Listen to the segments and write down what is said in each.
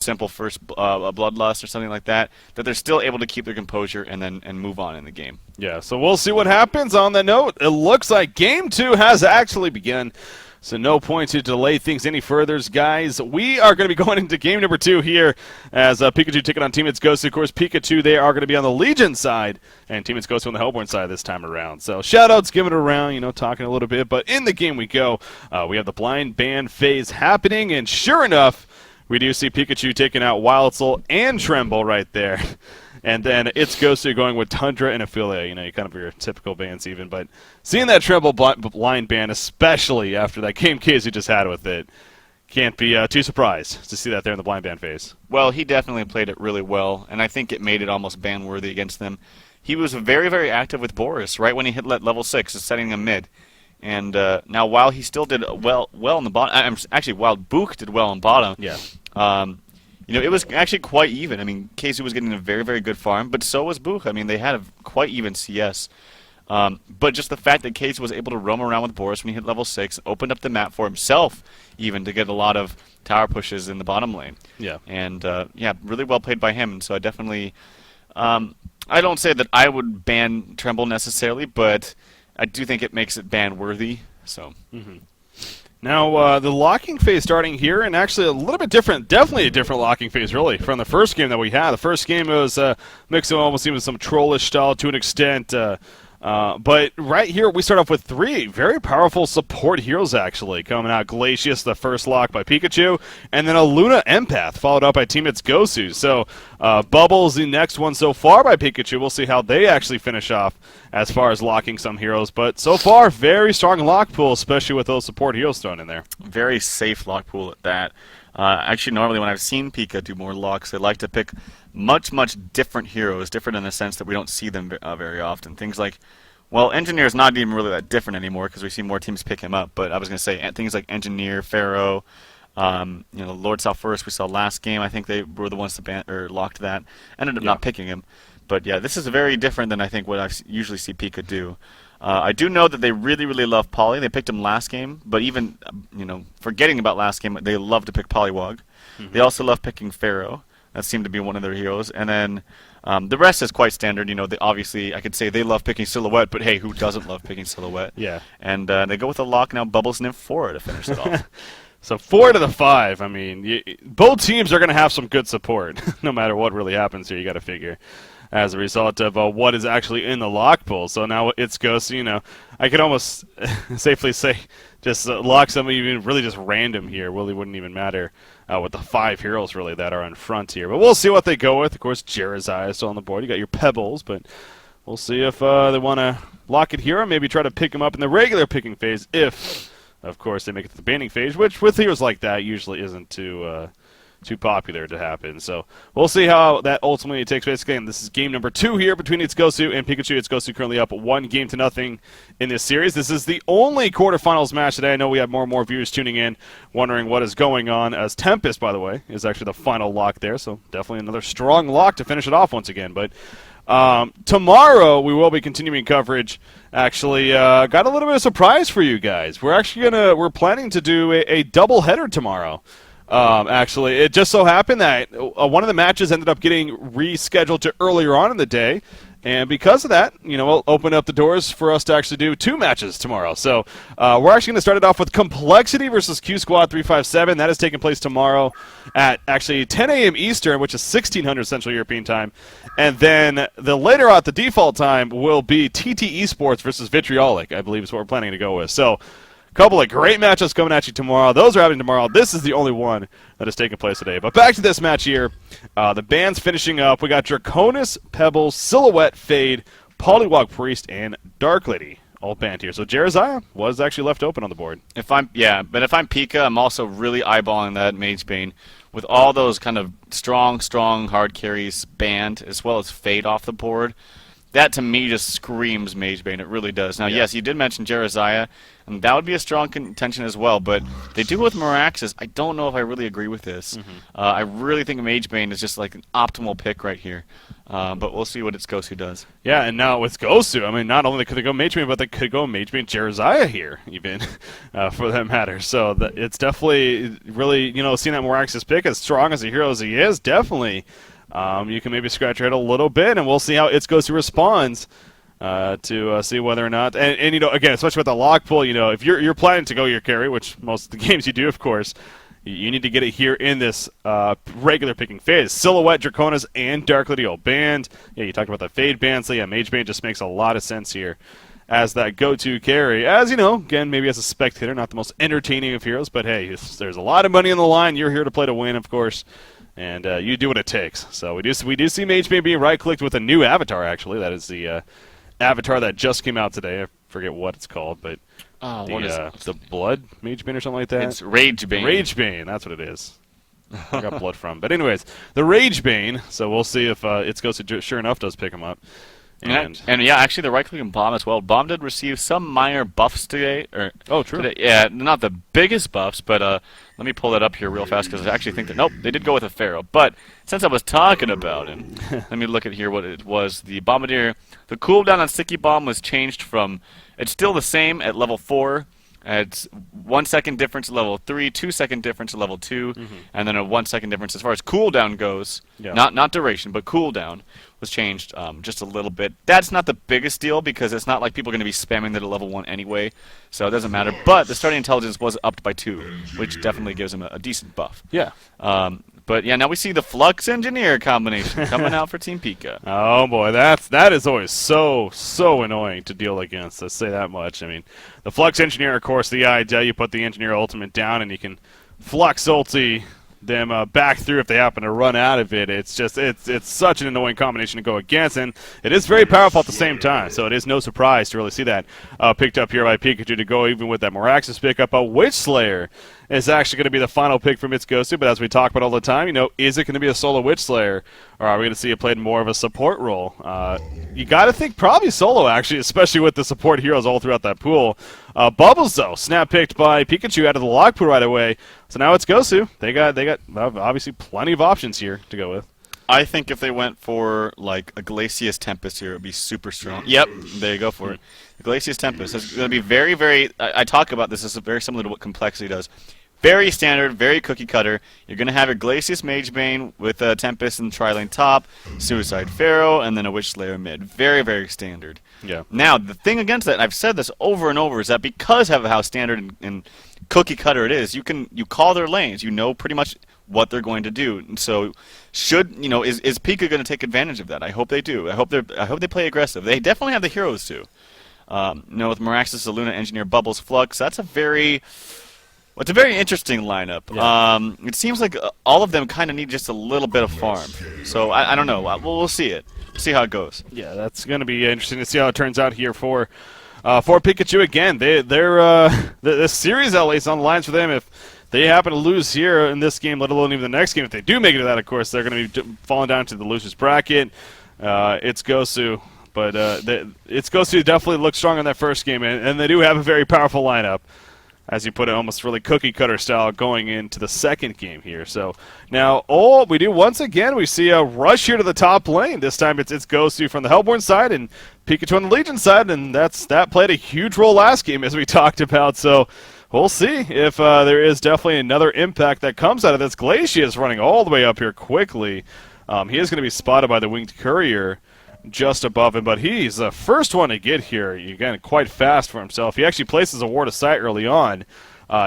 simple first bloodlust or something like that, that they're still able to keep their composure and move on in the game. Yeah, so we'll see what happens. On that note, it looks like Game 2 has actually begun. So no point to delay things any further, guys. We are going to be going into game number 2 here as Pikachu taking on Teammates Gosu. Of course, Pikachu, they are going to be on the Legion side, and Teammates Gosu on the Hellborn side this time around. So shout-outs, giving it around, talking a little bit. But in the game we go. We have the blind band phase happening, and sure enough, we do see Pikachu taking out Wildsoul and Tremble right there. And then it's Gosu going with Tundra and Ophelia. You kind of your typical bands even. But seeing that Tremble blind ban, especially after that game Casey just had with it, can't be too surprised to see that there in the blind ban phase. Well, he definitely played it really well, and I think it made it almost ban-worthy against them. He was very, very active with Boris right when he hit level 6, setting him mid. And now while he still did well in the bottom, actually while Book did well in bottom, yeah. It was actually quite even. I mean, Casey was getting a very, very good farm, but so was Book. I mean, they had a quite even CS. But just the fact that Casey was able to roam around with Boris when he hit level 6, opened up the map for himself even to get a lot of tower pushes in the bottom lane. Yeah. And, really well played by him. And so I definitely... I don't say that I would ban Tremble necessarily, but I do think it makes it ban-worthy. So... Mm-hmm. Now, the locking phase starting here, and actually a little bit different, definitely a different locking phase, really, from the first game that we had. The first game was mixed almost even some trollish style to an extent. But right here, we start off with 3 very powerful support heroes, actually, coming out. Glacius, the first lock by Pikachu, and then a Luna Empath, followed up by Teammates Gosu. So, Bubbles, the next one so far by Pikachu. We'll see how they actually finish off as far as locking some heroes. But so far, very strong lock pool, especially with those support heroes thrown in there. Very safe lock pool at that. Actually, normally when I've seen Pika do more locks, they like to pick much, much different heroes, different in the sense that we don't see them very often. Things like, well, Engineer is not even really that different anymore because we see more teams pick him up, but I was going to say things like Engineer, Pharaoh, Lord South First we saw last game. I think they were the ones that locked that. Ended up not picking him. But yeah, this is very different than I think what I usually see Pika do. I do know that they really, really love Poly. They picked him last game, but even, forgetting about last game, they love to pick Poliwag. Mm-hmm. They also love picking Pharaoh. That seemed to be one of their heroes. And then the rest is quite standard. Obviously, I could say they love picking Silhouette, but hey, who doesn't love picking Silhouette? Yeah. And they go with a lock now, Bubbles and then 4 to finish it off. So 4 to the 5. I mean, both teams are going to have some good support, no matter what really happens here. You got to figure, as a result of what is actually in the lock pool. So now it's Gosu. I could almost safely say just lock some even really just random here. Really wouldn't even matter with the 5 heroes really that are in front here. But we'll see what they go with. Of course, Jerezai is still on the board. You got your Pebbles, but we'll see if they want to lock it here or maybe try to pick them up in the regular picking phase if, of course, they make it to the banning phase, which with heroes like that usually isn't too popular to happen. So we'll see how that ultimately takes place. Again, this is game number 2 here between It's Gosu and Pikachu. It's Gosu currently up 1-0 in this series. This is the only quarterfinals match today. I know we have more and more viewers tuning in, wondering what is going on, as Tempest, by the way, is actually the final lock there. So definitely another strong lock to finish it off once again. But tomorrow we will be continuing coverage. Actually, got a little bit of a surprise for you guys. We're planning to do a double header tomorrow. Actually, it just so happened that one of the matches ended up getting rescheduled to earlier on in the day, and because of that, we'll open up the doors for us to actually do 2 matches tomorrow. So we're actually going to start it off with Complexity versus Q Squad 357. That is taking place tomorrow at actually 10 a.m. Eastern, which is 1600 Central European time. And then the later on, the default time will be TT Esports versus Vitriolic, I believe is what we're planning to go with. So couple of great matches coming at you tomorrow. Those are happening tomorrow. This is the only one that is taking place today. But back to this match here. The band's finishing up. We got Draconis, Pebbles, Silhouette, Fade, Poliwag Priest, and Dark Lady all banned here. So Jerezai was actually left open on the board. But if I'm Pika, I'm also really eyeballing that Mage Bane with all those kind of strong hard carries banned, as well as Fade off the board. that to me just screams Mage Bane. It really does. Now, Yeah. yes, you did mention Jerizaiah, and that would be a strong contention as well, but they do with Meraxes. I don't know if I really agree with this. I really think Mage Bane is just like an optimal pick right here. But we'll see what its Gosu does. Yeah, and now with Gosu, I mean, not only could they go Mage Bane, but they could go Mage Bane Jerizaiah here, even, for that matter. So it's definitely really, seeing that Meraxes pick, as strong as a hero as he is, definitely, you can maybe scratch your head a little bit, and we'll see how its Gosu responds to see whether or not. And again, especially with the lock pull, if you're planning to go your carry, which most of the games you do, of course, you need to get it here in this regular picking phase. Silhouette, Draconis, and Dark Lady banned. Yeah, you talked about the Fade ban, so yeah, Mage Bane just makes a lot of sense here as that go-to carry. As again, maybe as a spectator, not the most entertaining of heroes, but hey, if there's a lot of money on the line, you're here to play to win, of course, and you do what it takes. So we do see Mage Bane being right-clicked with a new avatar, actually. That is the avatar that just came out today. I forget what it's called, but What is it? the Blood Mage Bane or something like that? It's Rage Bane. Rage Bane, that's what it is. I got blood from. But anyways, the Rage Bane, so we'll see if it's Gosu sure enough does pick him up. And yeah, actually the right-click and Bomb as well. Bomb did receive some minor buffs today. Oh, true. Today. Yeah, not the biggest buffs, but let me pull that up here real fast because I actually think that, nope, they did go with a Pharaoh. But since I was talking about him, let me look at here what it was. The Bombardier, the cooldown on Sticky Bomb was changed from, it's still the same at level 4. It's 1 second difference at level 3, 2 second difference at level 2, and then a 1 second difference as far as cooldown goes. Yeah. Not duration, but cooldown was changed just a little bit. That's not the biggest deal because it's not like people are going to be spamming that at level 1 anyway, so it doesn't matter. But the starting intelligence was upped by 2, which definitely gives him a decent buff. Yeah. But yeah, now we see the Flux Engineer combination coming out for Team Pika. Oh boy, that is always so annoying to deal against. Let's say that much. I mean, the Flux Engineer, of course, the idea you put the Engineer ultimate down and you can Flux ulti them back through if they happen to run out of it. It's just it's such an annoying combination to go against, and it is very powerful at the same time. So it is no surprise to really see that picked up here by Pikachu to go even with that Meraxes pickup. A Witch Slayer is actually going to be the final pick from its Gosu, but as we talk about all the time, is it going to be a solo Witch Slayer, or are we going to see it played more of a support role? You got to think probably solo, actually, especially with the support heroes all throughout that pool. Bubbles, though, snap picked by Pikachu out of the lock pool right away. So now it's Gosu. They got obviously plenty of options here to go with. I think if they went for like a Glacius Tempest here, it would be super strong. Yep, there you go for it. The Glacius Tempest is going to be very, very. I talk about this. This is very similar to what Complexity does. Very standard, very cookie cutter. You're going to have your Glacius Mage Bane with a Tempest and Tri-Lane top, Suicide Pharaoh, and then a Witch Slayer mid. Very, very standard. Yeah. Now, the thing against that, and I've said this over and over, is that because of how standard and cookie cutter it is, you call their lanes. You know pretty much what they're going to do. And so, is Pika going to take advantage of that? I hope they do. I hope they play aggressive. They definitely have the heroes to. With Meraxes, the Luna Engineer, Bubbles, Flux, that's a very interesting lineup. Yeah. It seems like all of them kind of need just a little bit of farm. So I don't know. We'll see it. See how it goes. Yeah, that's going to be interesting to see how it turns out here for Pikachu again. The series at least on the lines for them. If they happen to lose here in this game, let alone even the next game, if they do make it to that, of course, they're going to be falling down to the losers bracket. It's Gosu. But it's Gosu definitely looked strong in that first game, and they do have a very powerful lineup. As you put it, almost really cookie-cutter style going into the second game here. So now, we do once again, we see a rush here to the top lane. This time it's Gosu from the Hellborn side and Pikachu on the Legion side, and that played a huge role last game, as we talked about. So we'll see if there is definitely another impact that comes out of this. Glacius running all the way up here quickly. He is going to be spotted by the Winged Courier just above him, but he's the first one to get here. Again, quite fast for himself. He actually places a ward of sight early on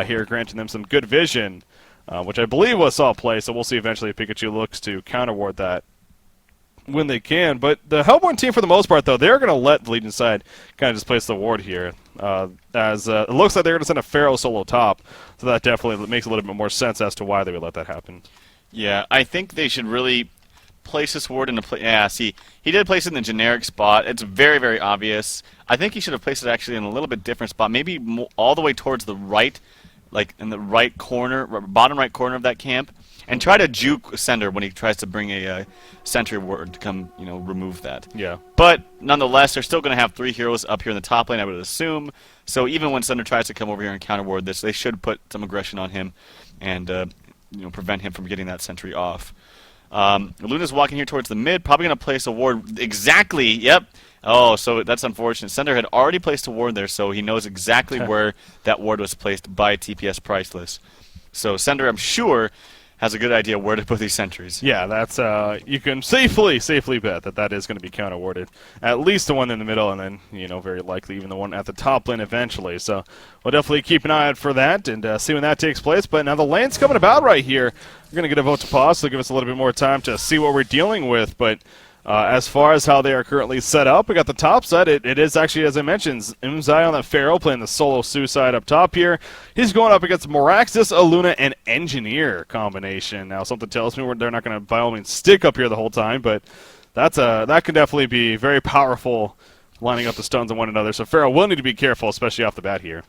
here, granting them some good vision, which I believe was saw play, so we'll see eventually if Pikachu looks to counter-ward that when they can. But the Hellborn team, for the most part, though, they're going to let the Legion side kind of just place the ward here, as it looks like they're going to send a Pharaoh solo top, so that definitely makes a little bit more sense as to why they would let that happen. Yeah, I think they should really place this ward in a place. Yeah, see, he did place it in the generic spot. It's very, very obvious. I think he should have placed it actually in a little bit different spot, maybe all the way towards the right, like in the right corner, bottom right corner of that camp. and try to juke Sender when he tries to bring a sentry ward to come, remove that. Yeah. But nonetheless, they're still going to have 3 heroes up here in the top lane, I would assume. So even when Sender tries to come over here and counter ward this, they should put some aggression on him and prevent him from getting that sentry off. Luna's walking here towards the mid, probably going to place a ward exactly. Yep. Oh, so that's unfortunate. Sender had already placed a ward there, so he knows exactly where that ward was placed by TPS Priceless. So Sender, I'm sure, has a good idea where to put these sentries. Yeah, that's you can safely bet that is going to be counter warded. At least the one in the middle, and then very likely even the one at the top lane eventually. So we'll definitely keep an eye out for that and see when that takes place. But now the lane's coming about right here. We're going to get a vote to pause, so give us a little bit more time to see what we're dealing with. But as far as how they are currently set up, we got the top side. It is actually, as I mentioned, Umzai on the Pharaoh playing the solo suicide up top here. He's going up against Moraxis, Aluna, and Engineer combination. Now, something tells me they're not going to, by all means, stick up here the whole time, but that can definitely be very powerful, lining up the stones on one another. So Pharaoh will need to be careful, especially off the bat here.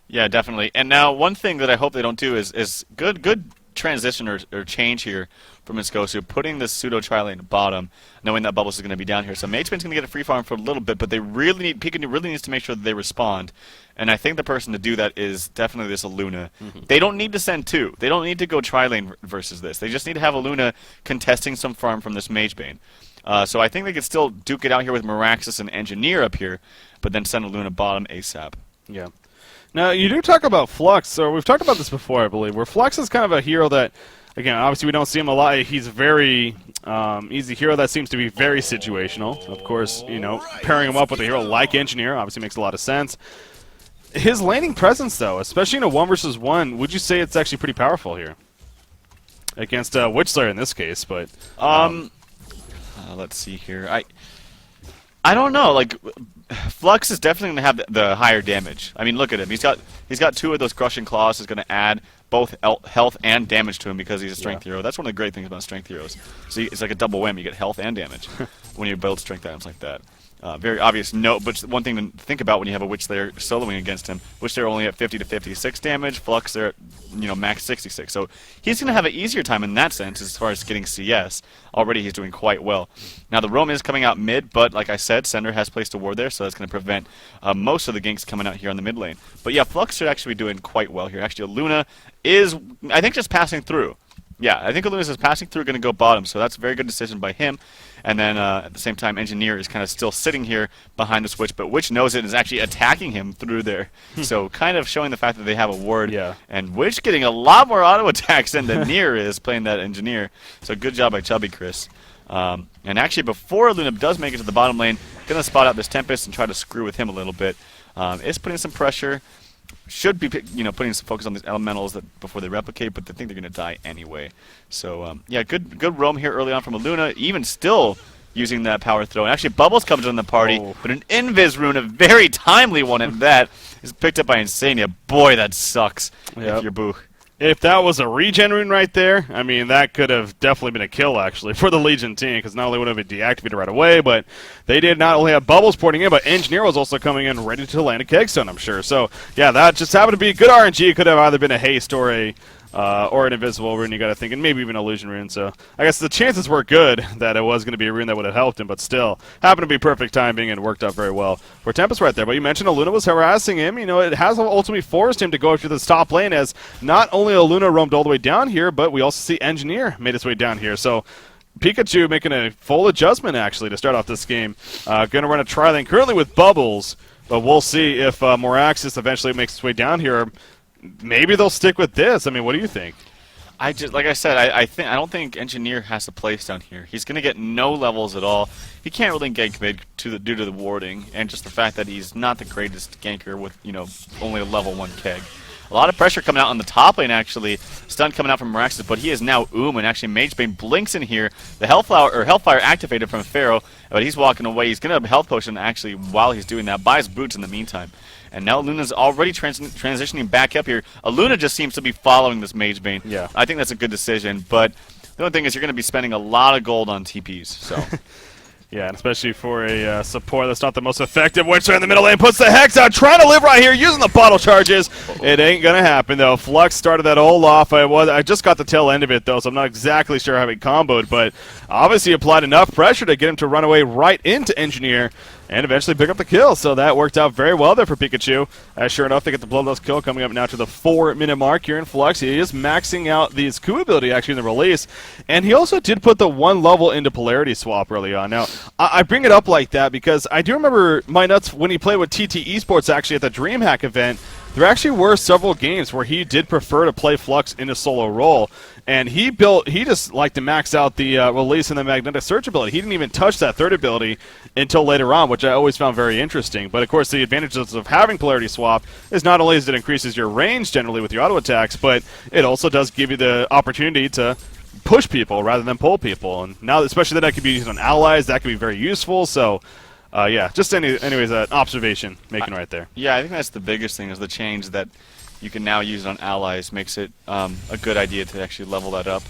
Yeah, definitely. And now, one thing that I hope they don't do is good transition or change here from his Gosu, putting this pseudo tri-lane bottom, knowing that Bubbles is going to be down here. So Mageman's going to get a free farm for a little bit, but Pika really needs to make sure that they respond. And I think the person to do that is definitely this Aluna. They don't need to send 2. They don't need to go tri-lane versus this. They just need to have Aluna contesting some farm from this Magebane. So I think they could still duke it out here with Moraxis and Engineer up here, but then send Aluna bottom ASAP. Yeah. Now, you do talk about Flux, or we've talked about this before, I believe, where Flux is kind of a hero that, again, obviously we don't see him a lot. He's very he's a hero that seems to be very situational. Of course, pairing him up with a hero like Engineer obviously makes a lot of sense. His laning presence, though, especially in a 1 versus 1, would you say it's actually pretty powerful here? Against Witchslayer in this case, but... let's see here. I don't know, Flux is definitely going to have the higher damage. I mean, look at him. He's got 2 of those crushing claws. Is going to add both health and damage to him because he's a strength hero. That's one of the great things about strength heroes. So it's like a double whammy. You get health and damage when you build strength items like that. Very obvious note, but one thing to think about when you have a Witchslayer soloing against him. Witchslayer only at 50 to 56 damage. Flux they're at max 66. So he's going to have an easier time in that sense as far as getting CS. Already he's doing quite well. Now the roam is coming out mid, but like I said, Sender has placed a ward there, so that's going to prevent most of the ganks coming out here on the mid lane. But yeah, Flux should actually be doing quite well here. Actually, Aluna is, I think, just passing through. Yeah, I think Aluna's is passing through, going to go bottom, so that's a very good decision by him. And then at the same time, Engineer is kind of still sitting here behind this Witch, but Witch knows it and is actually attacking him through there. So kind of showing the fact that they have a ward. Yeah. And Witch getting a lot more auto attacks than the Nier is playing that Engineer. So good job by Chubby Chris. And actually, before Luna does make it to the bottom lane, going to spot out this Tempest and try to screw with him a little bit. Is putting some pressure. Should be putting some focus on these elementals before they replicate, but they think they're going to die anyway. So yeah, good roam here early on from Aluna, even still using that power throw. And actually, Bubbles comes in the party, but an Invis rune, a very timely one at that, is picked up by Insania. Boy, that sucks if you're Boo. If that was a regen rune right there, I mean, that could have definitely been a kill, actually, for the Legion team, because not only would it have been deactivated right away, but they did not only have Bubbles porting in, but Engineer was also coming in ready to land a Kegstone, I'm sure. So, yeah, that just happened to be good RNG. It could have either been a haste or an invisible rune, you got to think, and maybe even a illusion rune. So I guess the chances were good that it was going to be a rune that would have helped him, but still happened to be perfect timing and worked out very well for Tempest right there. But you mentioned Aluna was harassing him. It has ultimately forced him to go to this top lane, as not only Aluna roamed all the way down here, but we also see Engineer made his way down here. So Pikachu making a full adjustment actually to start off this game. Going to run a tri-lane currently with Bubbles, but we'll see if Moraxis eventually makes its way down here. Maybe they'll stick with this. I mean, what do you think? Like I said, I don't think Engineer has a place down here. He's going to get no levels at all. He can't really gank mid due to the warding and just the fact that he's not the greatest ganker with only a level 1 keg. A lot of pressure coming out on the top lane, actually. Stun coming out from Moraxis, but he is now and actually Magebane blinks in here. The Hellfire activated from Pharaoh, but he's walking away. He's going to have a health potion actually while he's doing that. Buys boots in the meantime. And now Luna's already transitioning back up here. Aluna just seems to be following this Magebane. Yeah. I think that's a good decision, but the only thing is you're going to be spending a lot of gold on TPs. So Yeah, and especially for a support that's not the most effective. Witcher in the middle lane puts the Hex out, trying to live right here, using the bottle charges. It ain't going to happen, though. Flux started that all off. I just got the tail end of it, though, so I'm not exactly sure how he comboed, but obviously applied enough pressure to get him to run away right into Engineer and eventually pick up the kill. So that worked out very well there for Pikachu. Sure enough, they get the Bloodlust kill coming up now to the 4-minute mark here in Flux. He is maxing out his Q ability actually in the release, and he also did put the 1 level into Polarity Swap early on. Now, I bring it up like that because I do remember my nuts when he played with TT Esports actually at the DreamHack event. There actually were several games where he did prefer to play Flux in a solo role, and he just liked to max out the release and the magnetic surge ability. He didn't even touch that third ability until later on, which I always found very interesting. But of course, the advantages of having Polarity Swap is not only as it increases your range generally with your auto attacks, but it also does give you the opportunity to push people rather than pull people. And now, especially that could be used on allies, that could be very useful. So. Yeah, just anyways, an observation making right there. Yeah, I think that's the biggest thing is the change that you can now use on allies makes it a good idea to actually level that up.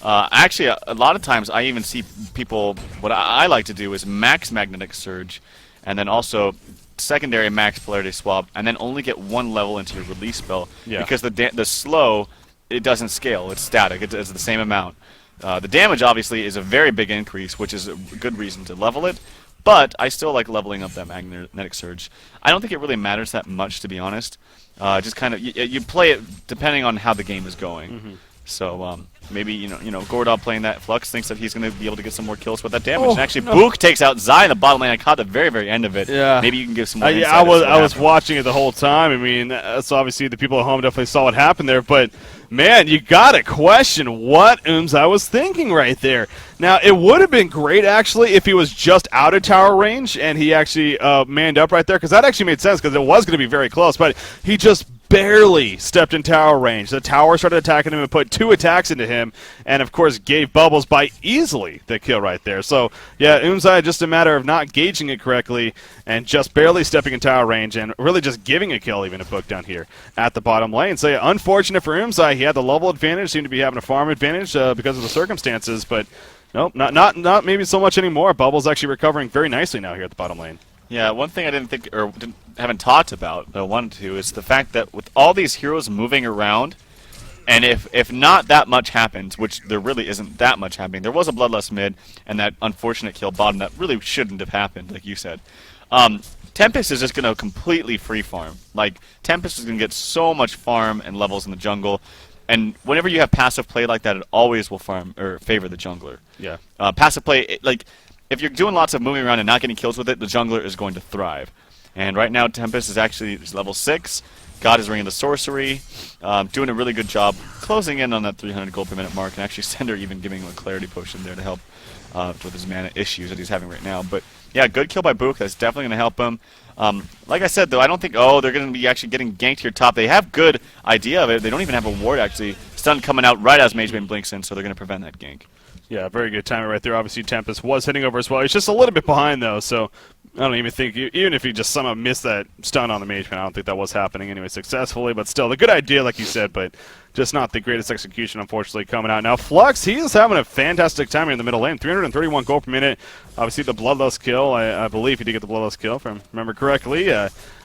Actually, a lot of times I even see people, what I like to do is max Magnetic Surge, and then also secondary max Polarity Swap, and then only get 1 level into your release spell. Yeah. Because the slow, it doesn't scale, it's static, it's the same amount. The damage obviously is a very big increase, which is a good reason to level it. But I still like leveling up that Magnetic Surge. I don't think it really matters that much, to be honest. Just kind of you play it depending on how the game is going. Mm-hmm. So maybe Gordon playing that Flux thinks that he's going to be able to get some more kills with that damage. And actually, Book takes out Zai in the bottom lane. I caught the very, very end of it. Yeah. Maybe you can give some more insight. Yeah, I was watching it the whole time. I mean, so obviously the people at home definitely saw what happened there, but. Man, you gotta question what I was thinking right there. Now, it would have been great, actually, if he was just out of tower range and he actually manned up right there, because that actually made sense, because it was going to be very close, but he just barely stepped in tower range. The tower started attacking him and put 2 attacks into him, and of course gave Bubbles by easily the kill right there. So, yeah, Umzai, just a matter of not gauging it correctly and just barely stepping in tower range and really just giving a kill even to Book down here at the bottom lane. So, yeah, unfortunate for Umzai. He had the level advantage, seemed to be having a farm advantage because of the circumstances, but nope, not maybe so much anymore. Bubbles actually recovering very nicely now here at the bottom lane. Yeah, one thing I didn't think, or haven't talked about, but I wanted to, is the fact that with all these heroes moving around, and if not that much happens, which there really isn't that much happening, there was a Bloodlust mid, and that unfortunate kill bottom that really shouldn't have happened, like you said. Tempest is just going to completely free farm. Like, Tempest is going to get so much farm and levels in the jungle, and whenever you have passive play like that, it always will farm or favor the jungler. Yeah. Passive play, if you're doing lots of moving around and not getting kills with it, the jungler is going to thrive. And right now, Tempest is actually level 6. God is ringing the sorcery, doing a really good job closing in on that 300 gold per minute mark, and actually Sender even giving him a clarity potion there to help with his mana issues that he's having right now. But yeah, good kill by Book. That's definitely going to help him. Like I said, though, I don't think, they're going to be actually getting ganked here top. They have good idea of it. They don't even have a ward, actually. Stun coming out right as Mage Bane blinks in, so they're going to prevent that gank. Yeah, very good timing right there. Obviously, Tempest was hitting over as well. He's just a little bit behind, though, so I don't even think, even if he just somehow missed that stun on the Mage Man, I don't think that was happening anyway successfully. But still, the good idea, like you said, but just not the greatest execution, unfortunately, coming out. Now, Flux, he is having a fantastic time here in the middle lane. 331 gold per minute. Obviously, the Bloodlust kill. I believe he did get the Bloodlust kill, if I remember correctly.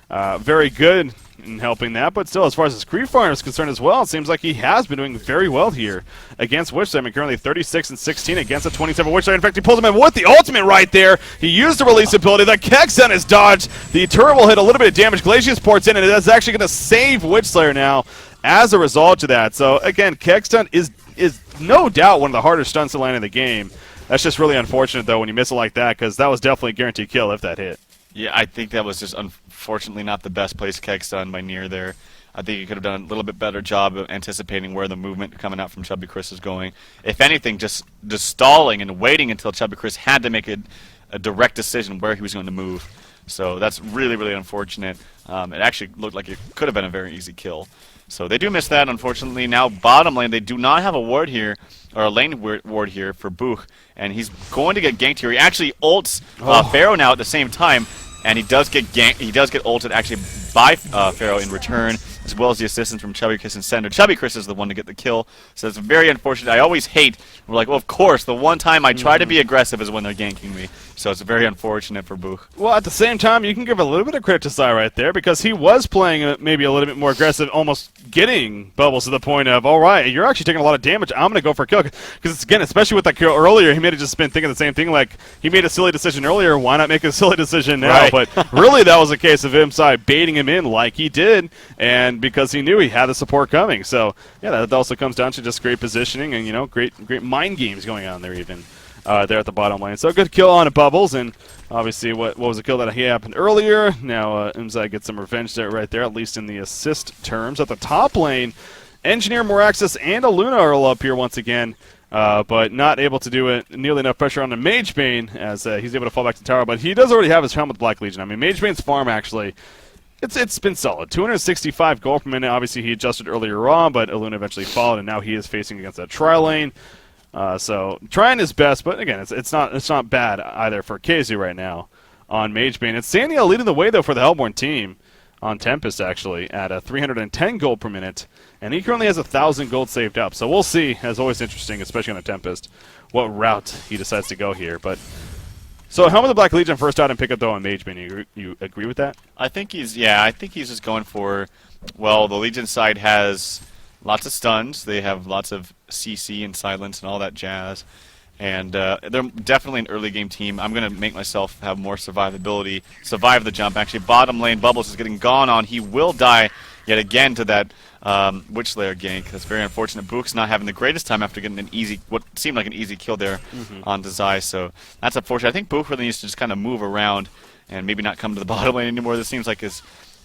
Very good in helping that, but still, as far as his creep farm is concerned as well, it seems like he has been doing very well here against Witcher. I mean, currently 36 and 16 against a 27 Witcher. In fact, he pulls him in with the ultimate right there. He used the release ability. The Kegstun is dodged. The turret will hit a little bit of damage. Glacius ports in, and it is actually going to save Witchslayer now as a result of that. So, again, Kegstun is no doubt one of the hardest stunts to land in the game. That's just really unfortunate, though, when you miss it like that, because that was definitely a guaranteed kill if that hit. Yeah, I think that was just unfortunately not the best place Kegstun by Nier there. I think he could have done a little bit better job of anticipating where the movement coming out from Chubby Chris is going. If anything, just stalling and waiting until Chubby Chris had to make a direct decision where he was going to move. So that's really, really unfortunate. It actually looked like it could have been a very easy kill. So they do miss that, unfortunately. Now, bottom lane, they do not have a ward here, or a lane ward here for Book, and he's going to get ganked here. He actually ults Pharaoh now at the same time, and he does get ganked. He does get ulted actually by Pharaoh in return, as well as the assistance from Chubby Chris and Sender. Chubby Chris is the one to get the kill, so it's very unfortunate. I always hate, we're like, well, of course, the one time I try to be aggressive is when they're ganking me. So it's very unfortunate for Book. Well, at the same time, you can give a little bit of credit to Zai right there because he was playing maybe a little bit more aggressive, almost getting Bubbles to the point of, all right, you're actually taking a lot of damage. I'm going to go for a kill. Because, again, especially with that kill earlier, he may have just been thinking the same thing. Like, he made a silly decision earlier. Why not make a silly decision now? Right. But really, that was a case of him Zai baiting him in like he did, and because he knew he had the support coming. So, yeah, that also comes down to just great positioning and, great mind games going on there even. There at the bottom lane. So a good kill on Bubbles, and obviously what was a kill that happened earlier. Now Imzai gets some revenge there right there, at least in the assist terms. At the top lane, Engineer, Moraxis, and Aluna are all up here once again, but not able to do it. Nearly enough pressure on the Mage Bane as he's able to fall back to tower, but he does already have his helm with Black Legion. I mean, Mage Bane's farm actually, it's been solid. 265 gold per minute. Obviously he adjusted earlier on, but Aluna eventually followed, and now he is facing against that tri-lane. So trying his best, but again, it's not bad either for KZ right now on Mage Bane. It's Sandiel leading the way though for the Hellborn team on Tempest actually at 310 gold per minute, and he currently has 1,000 gold saved up. So we'll see. As always, interesting, especially on a Tempest, what route he decides to go here. But so Helm of the Black Legion first out and pick up though on Mage Bane. You agree with that? I think he's just going for, well, the Legion side has lots of stuns. They have lots of CC and silence and all that jazz. And they're definitely an early game team. I'm going to make myself have more survivability, survive the jump. Actually, bottom lane, Bubbles is getting gone on. He will die yet again to that Witch Lair gank. That's very unfortunate. Book's not having the greatest time after getting what seemed like an easy kill there on Zai. So that's unfortunate. I think Book really needs to just kind of move around and maybe not come to the bottom lane anymore. This seems like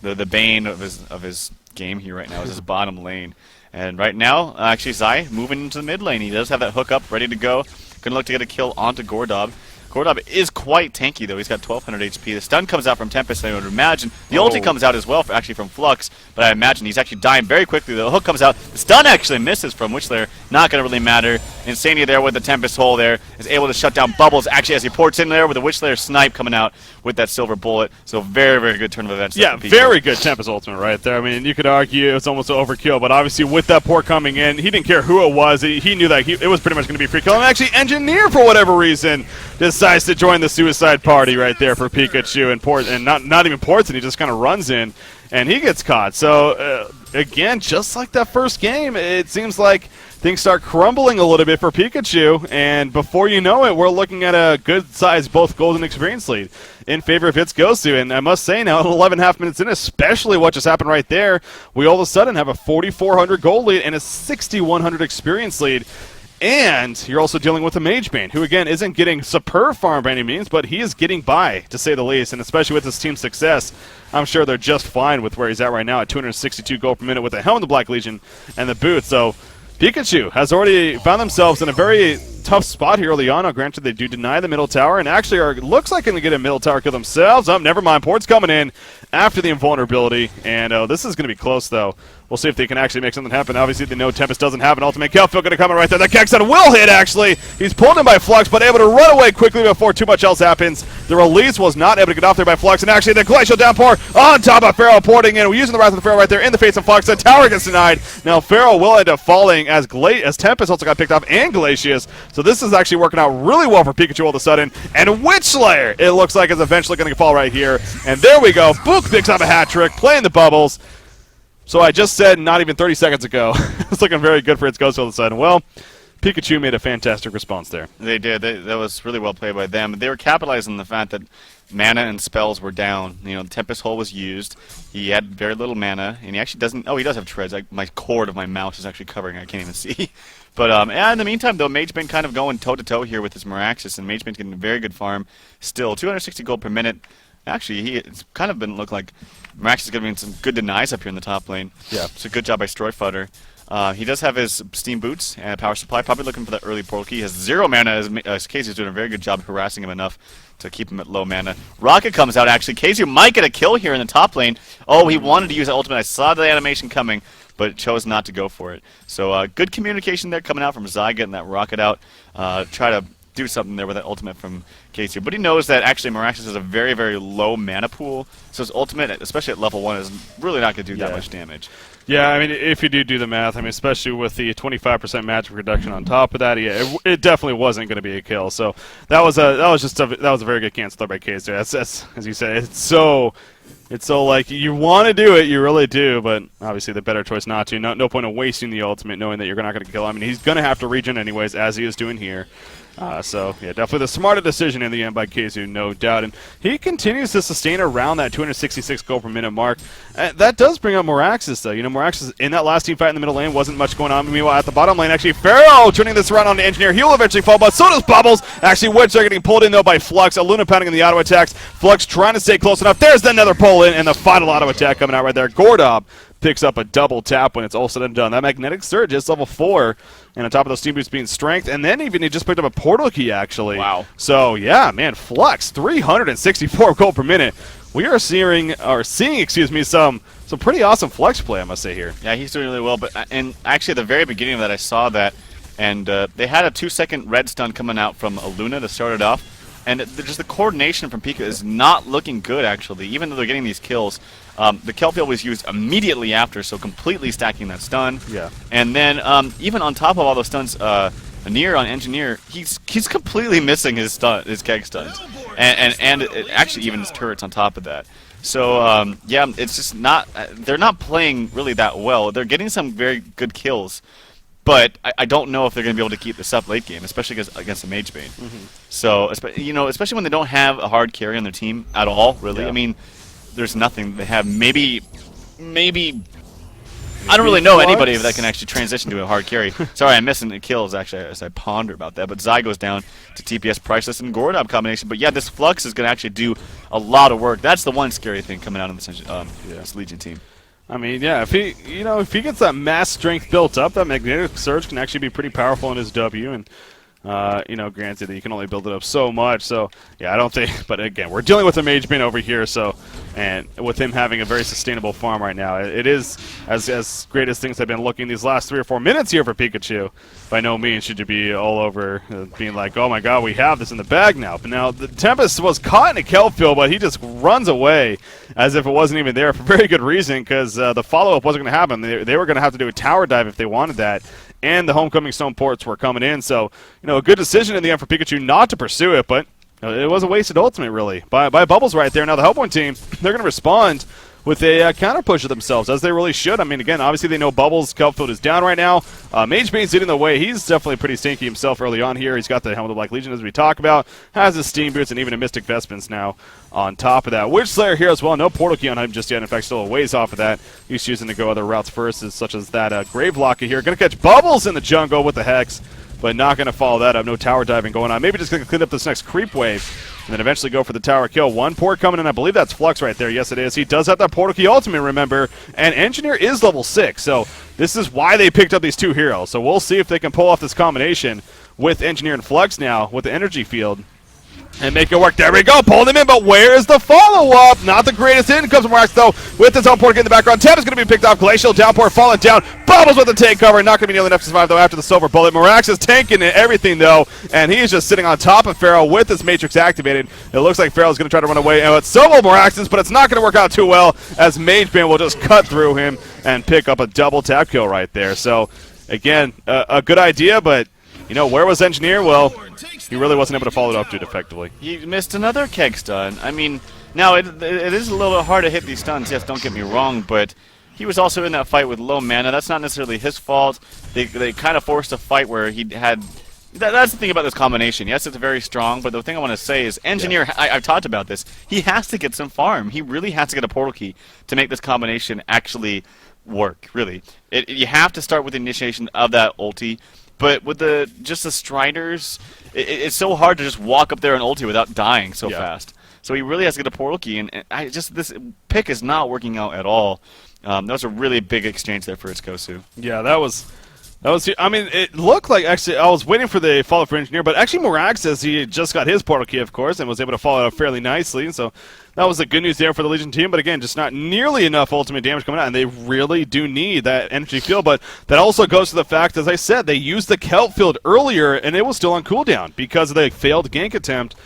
the bane of his game here right now is his bottom lane. And right now, actually, Zai moving into the mid lane. He does have that hook up ready to go. Going to look to get a kill onto Gordob. Gordob is quite tanky, though. He's got 1,200 HP. The stun comes out from Tempest, I would imagine. The ulti comes out as well, actually, from Flux. But I imagine he's actually dying very quickly. The hook comes out. The stun actually misses from Witchlayer. Not going to really matter. Insania there with the Tempest hole there is able to shut down Bubbles, actually, as he ports in there with the Witchlayer snipe coming out with that silver bullet. So very, very good turn of events. Yeah, very good Tempest ultimate right there. I mean, you could argue it's almost an overkill, but obviously with that port coming in, he didn't care who it was. He knew that it was pretty much going to be free kill. And actually, Engineer, for whatever reason, decides to join the suicide party right there for Pikachu and not even ports, and he just kind of runs in, and he gets caught. So, again, just like that first game, it seems like things start crumbling a little bit for Pikachu, and before you know it, we're looking at a good-sized both gold and experience lead in favor of its Gosu. And I must say now, 11.5 minutes in, especially what just happened right there, we all of a sudden have a 4,400 gold lead and a 6,100 experience lead. And you're also dealing with a Mage Bane, who, again, isn't getting superb farm by any means, but he is getting by, to say the least. And especially with his team's success, I'm sure they're just fine with where he's at right now at 262 gold per minute with the Helm of the Black Legion and the boot. So Pikachu has already found themselves in a very tough spot here early on. Now, granted, they do deny the middle tower, and actually looks like going to get a middle tower kill themselves. Oh, never mind. Port's coming in after the invulnerability, and this is going to be close, though. We'll see if they can actually make something happen. Obviously, they know Tempest doesn't have an ultimate. Kelphil going to come in right there. The Kexon will hit, actually. He's pulled in by Flux, but able to run away quickly before too much else happens. The release was not able to get off there by Flux, and actually the Glacial Downpour on top of Pharaoh porting in. We're using the Wrath of the Pharaoh right there in the face of Flux. The tower gets denied. Now, Pharaoh will end up falling as Tempest also got picked up, and Glacius. So this is actually working out really well for Pikachu all of a sudden. And Witchlayer, it looks like, is eventually going to fall right here. And there we go. Book picks up a hat trick, playing the bubbles. So I just said not even 30 seconds ago. It's looking very good for its Ghost all of a sudden. Well, Pikachu made a fantastic response there. They did. That was really well played by them. They were capitalizing on the fact that mana and spells were down. You know, the Tempest Hole was used. He had very little mana, and he actually doesn't... Oh, he does have treads. My cord of my mouse is actually covering. I can't even see. But in the meantime, though, Mage Bane kind of going toe-to-toe here with his Moraxis, and Mage Bane's getting a very good farm. Still, 260 gold per minute. Actually, it's kind of been looking like Moraxis is going to be in some good denies up here in the top lane. Yeah. It's a good job by Stroyfutter. He does have his Steam Boots and Power Supply. Probably looking for that early portal key. He has 0 mana, as Casey's doing a very good job harassing him enough to keep him at low mana. Rocket comes out, actually. Casey might get a kill here in the top lane. Oh, he wanted to use that ultimate. I saw the animation coming, but chose not to go for it. So good communication there coming out from Zai, getting that rocket out. Try to do something there with that ultimate from Gosu. But he knows that actually Miraxis has a very, very low mana pool, so his ultimate, especially at level 1, is really not going to do that much damage. Yeah, I mean, if you do the math, I mean, especially with the 25% magic reduction on top of that, yeah, it definitely wasn't going to be a kill. So that was a very good cancel there by Gosu. That's as you said, it's so like you want to do it, you really do, but obviously the better choice not to. No point in wasting the ultimate knowing that you're not going to kill him. I mean, he's going to have to regen anyways, as he is doing here. So, yeah, definitely the smarter decision in the end by Gosu, no doubt. And he continues to sustain around that 266 gold per minute mark. That does bring up Miraxis, though. You know, Miraxis in that last team fight in the middle lane wasn't much going on. Meanwhile, at the bottom lane, actually, Pharaoh turning this around on the Engineer. He'll eventually fall, but so does Bubbles. Actually, Wedge are getting pulled in, though, by Flux. Luna pounding in the auto attacks. Flux trying to stay close enough. There's another pull in, and the final auto attack coming out right there. Gordob picks up a double tap when it's all said and done. That Magnetic Surge is level 4, and on top of those Steam Boosts being Strength, and then even he just picked up a Portal Key, actually. Wow. So, yeah, man, Flux, 364 gold per minute. We are seeing some pretty awesome Flux play, I must say here. Yeah, he's doing really well, but and actually at the very beginning of that, I saw that, and they had a 2-second red stun coming out from Luna to start it off, and just the coordination from Pika is not looking good, actually, even though they're getting these kills. The Kelphiel was used immediately after, so completely stacking that stun. Yeah. And then even on top of all those stuns, Nier on Engineer, he's completely missing his keg stuns, and actually even his turrets on top of that. So yeah, it's just not. They're not playing really that well. They're getting some very good kills, but I don't know if they're going to be able to keep this up late game, especially against the Mage Bane. So especially when they don't have a hard carry on their team at all. Really, yeah. I mean, there's nothing. They have maybe I don't really know anybody that can actually transition to a hard carry. Sorry, I'm missing the kills, actually, as I ponder about that. But Zai goes down to TPS Priceless and Gordob combination. But yeah, this Flux is going to actually do a lot of work. That's the one scary thing coming out of this Legion team. I mean, yeah, if he gets that mass strength built up, that Magnetic Surge can actually be pretty powerful in his W. And granted that you can only build it up so much, so yeah, I don't think. But again, we're dealing with a Mage Bane over here, so and with him having a very sustainable farm right now, it is as great as things have been looking these last 3 or 4 minutes here for Pikachu. By no means should you be all over being like, oh my god, we have this in the bag now. But now the Tempest was caught in a Kelphiel, but he just runs away as if it wasn't even there for very good reason, because the follow-up wasn't going to happen. They were going to have to do a tower dive if they wanted that. And the Homecoming Stone ports were coming in, so a good decision in the end for Pikachu not to pursue it, but it was a wasted ultimate, really, by Bubbles right there. Now the Hellpoint team, they're going to respond with a counter push of themselves, as they really should. I mean, again, obviously they know Bubbles' Kelpfield is down right now. Mage Bane's getting in the way. He's definitely pretty stinky himself early on here. He's got the Helmet of Black Legion, as we talk about, has his Steam Boots, and even a Mystic Vestments now on top of that. Witch Slayer here as well. No Portal Key on him just yet. In fact, still a ways off of that. He's choosing to go other routes first, such as that Grave Locker here. Going to catch Bubbles in the jungle with the Hex, but not going to follow that up. No tower diving going on. Maybe just going to clean up this next creep wave, and then eventually go for the tower kill. One port coming in. I believe that's Flux right there. Yes, it is. He does have that Portal Key ultimate, remember, and Engineer is level 6, so this is why they picked up these 2 heroes. So we'll see if they can pull off this combination with Engineer and Flux now with the energy field and make it work. There we go. Pulled him in, but where is the follow-up? Not the greatest. In comes Mirax, though, with his own port in the background. Temp is going to be picked off. Glacial Downpour falling down. Bubbles with the tank cover. Not going to be nearly enough to survive, though, after the silver bullet. Mirax is tanking everything, though, and he's just sitting on top of Pharaoh with his Matrix activated. It looks like Pharaoh's going to try to run away, and it's so will Mirax's, but it's not going to work out too well, as Mage Bane will just cut through him and pick up a double tap kill right there. So, again, a good idea, but where was Engineer? Well, he really wasn't able to follow it up too effectively. He missed another keg stun. I mean, now it is a little bit hard to hit these stuns, yes, don't get me wrong, but he was also in that fight with low mana. That's not necessarily his fault. They kind of forced a fight where he had... That's the thing about this combination. Yes, it's very strong, but the thing I want to say is Engineer, yeah. I've talked about this, he has to get some farm. He really has to get a Portal Key to make this combination actually work, really. You have to start with the initiation of that ulti. But with just the Striders, it's so hard to just walk up there and ulti without dying so fast. So he really has to get a Portal Key, and this pick is not working out at all. That was a really big exchange there for its Gosu. Yeah, that was That was, I mean, it looked like, actually, I was waiting for the follow for Engineer, but actually Moraxis, he just got his portal key, of course, and was able to follow out fairly nicely, so that was the good news there for the Legion team, but again, just not nearly enough ultimate damage coming out, and they really do need that energy field, but that also goes to the fact, as I said, they used the Kelp field earlier, and it was still on cooldown, because of the failed gank attempt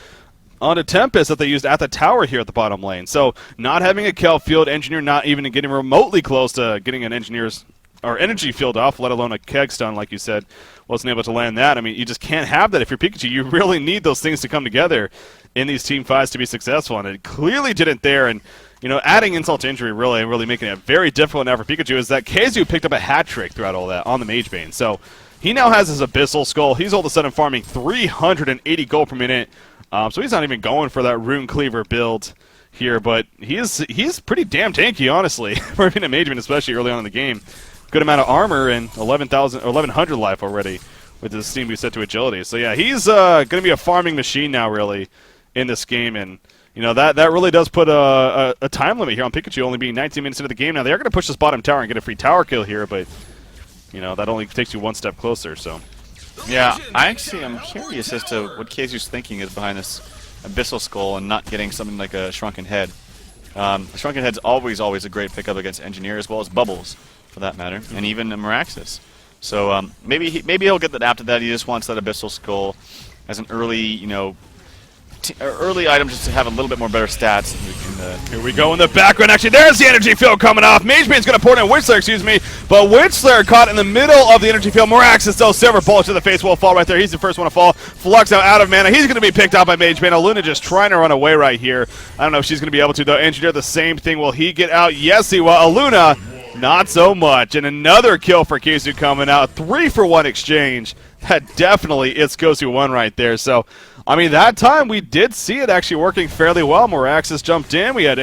on a Tempest that they used at the tower here at the bottom lane. So, not having a Kelp field, Engineer not even getting remotely close to getting an Engineer's or energy field off, let alone a keg stun, like you said, wasn't able to land that. I mean, you just can't have that if you're Pikachu. You really need those things to come together in these team fights to be successful, and it clearly didn't there. And you know, adding insult to injury, really making it very difficult now for Pikachu is that Keizu picked up a hat trick throughout all that on the Mage Bane. So he now has his Abyssal Skull. He's all of a sudden farming 380 gold per minute. So he's not even going for that Rune Cleaver build here, but he's pretty damn tanky, honestly, for being a Mage Bane, especially early on in the game. Good amount of armor and 1100 life already with his Steam Boost set to agility. So yeah, he's going to be a farming machine now, really, in this game. And you know that really does put a time limit here on Pikachu, only being 19 minutes into the game. Now they are going to push this bottom tower and get a free tower kill here, but you know that only takes you one step closer. So yeah, I'm curious as to what Keizu's thinking is behind this Abyssal Skull and not getting something like a Shrunken Head. A Shrunken Head's always a great pickup against Engineer, as well as Bubbles, for that matter, and even Meraxis. So maybe he'll get that after that. He just wants that Abyssal Skull as an early, you know, early item just to have a little bit more better stats. Here we go in the background. Actually, there's the energy field coming off. Mage Bane's going to pour in Witchslayer, excuse me. But Witchslayer caught in the middle of the energy field. Moraxis, though, Silver Bullet to the face will fall right there. He's the first one to fall. Flux now out of mana. He's going to be picked up by Mage Bane. Aluna just trying to run away right here. I don't know if she's going to be able to, though. Engineer, the same thing. Will he get out? Yes, he will. Aluna, not so much. And another kill for Keizu coming out. 3-for-1 exchange. That definitely is Gosu 1 right there. So, I mean, that time we did see it actually working fairly well. Moraxis jumped in. We had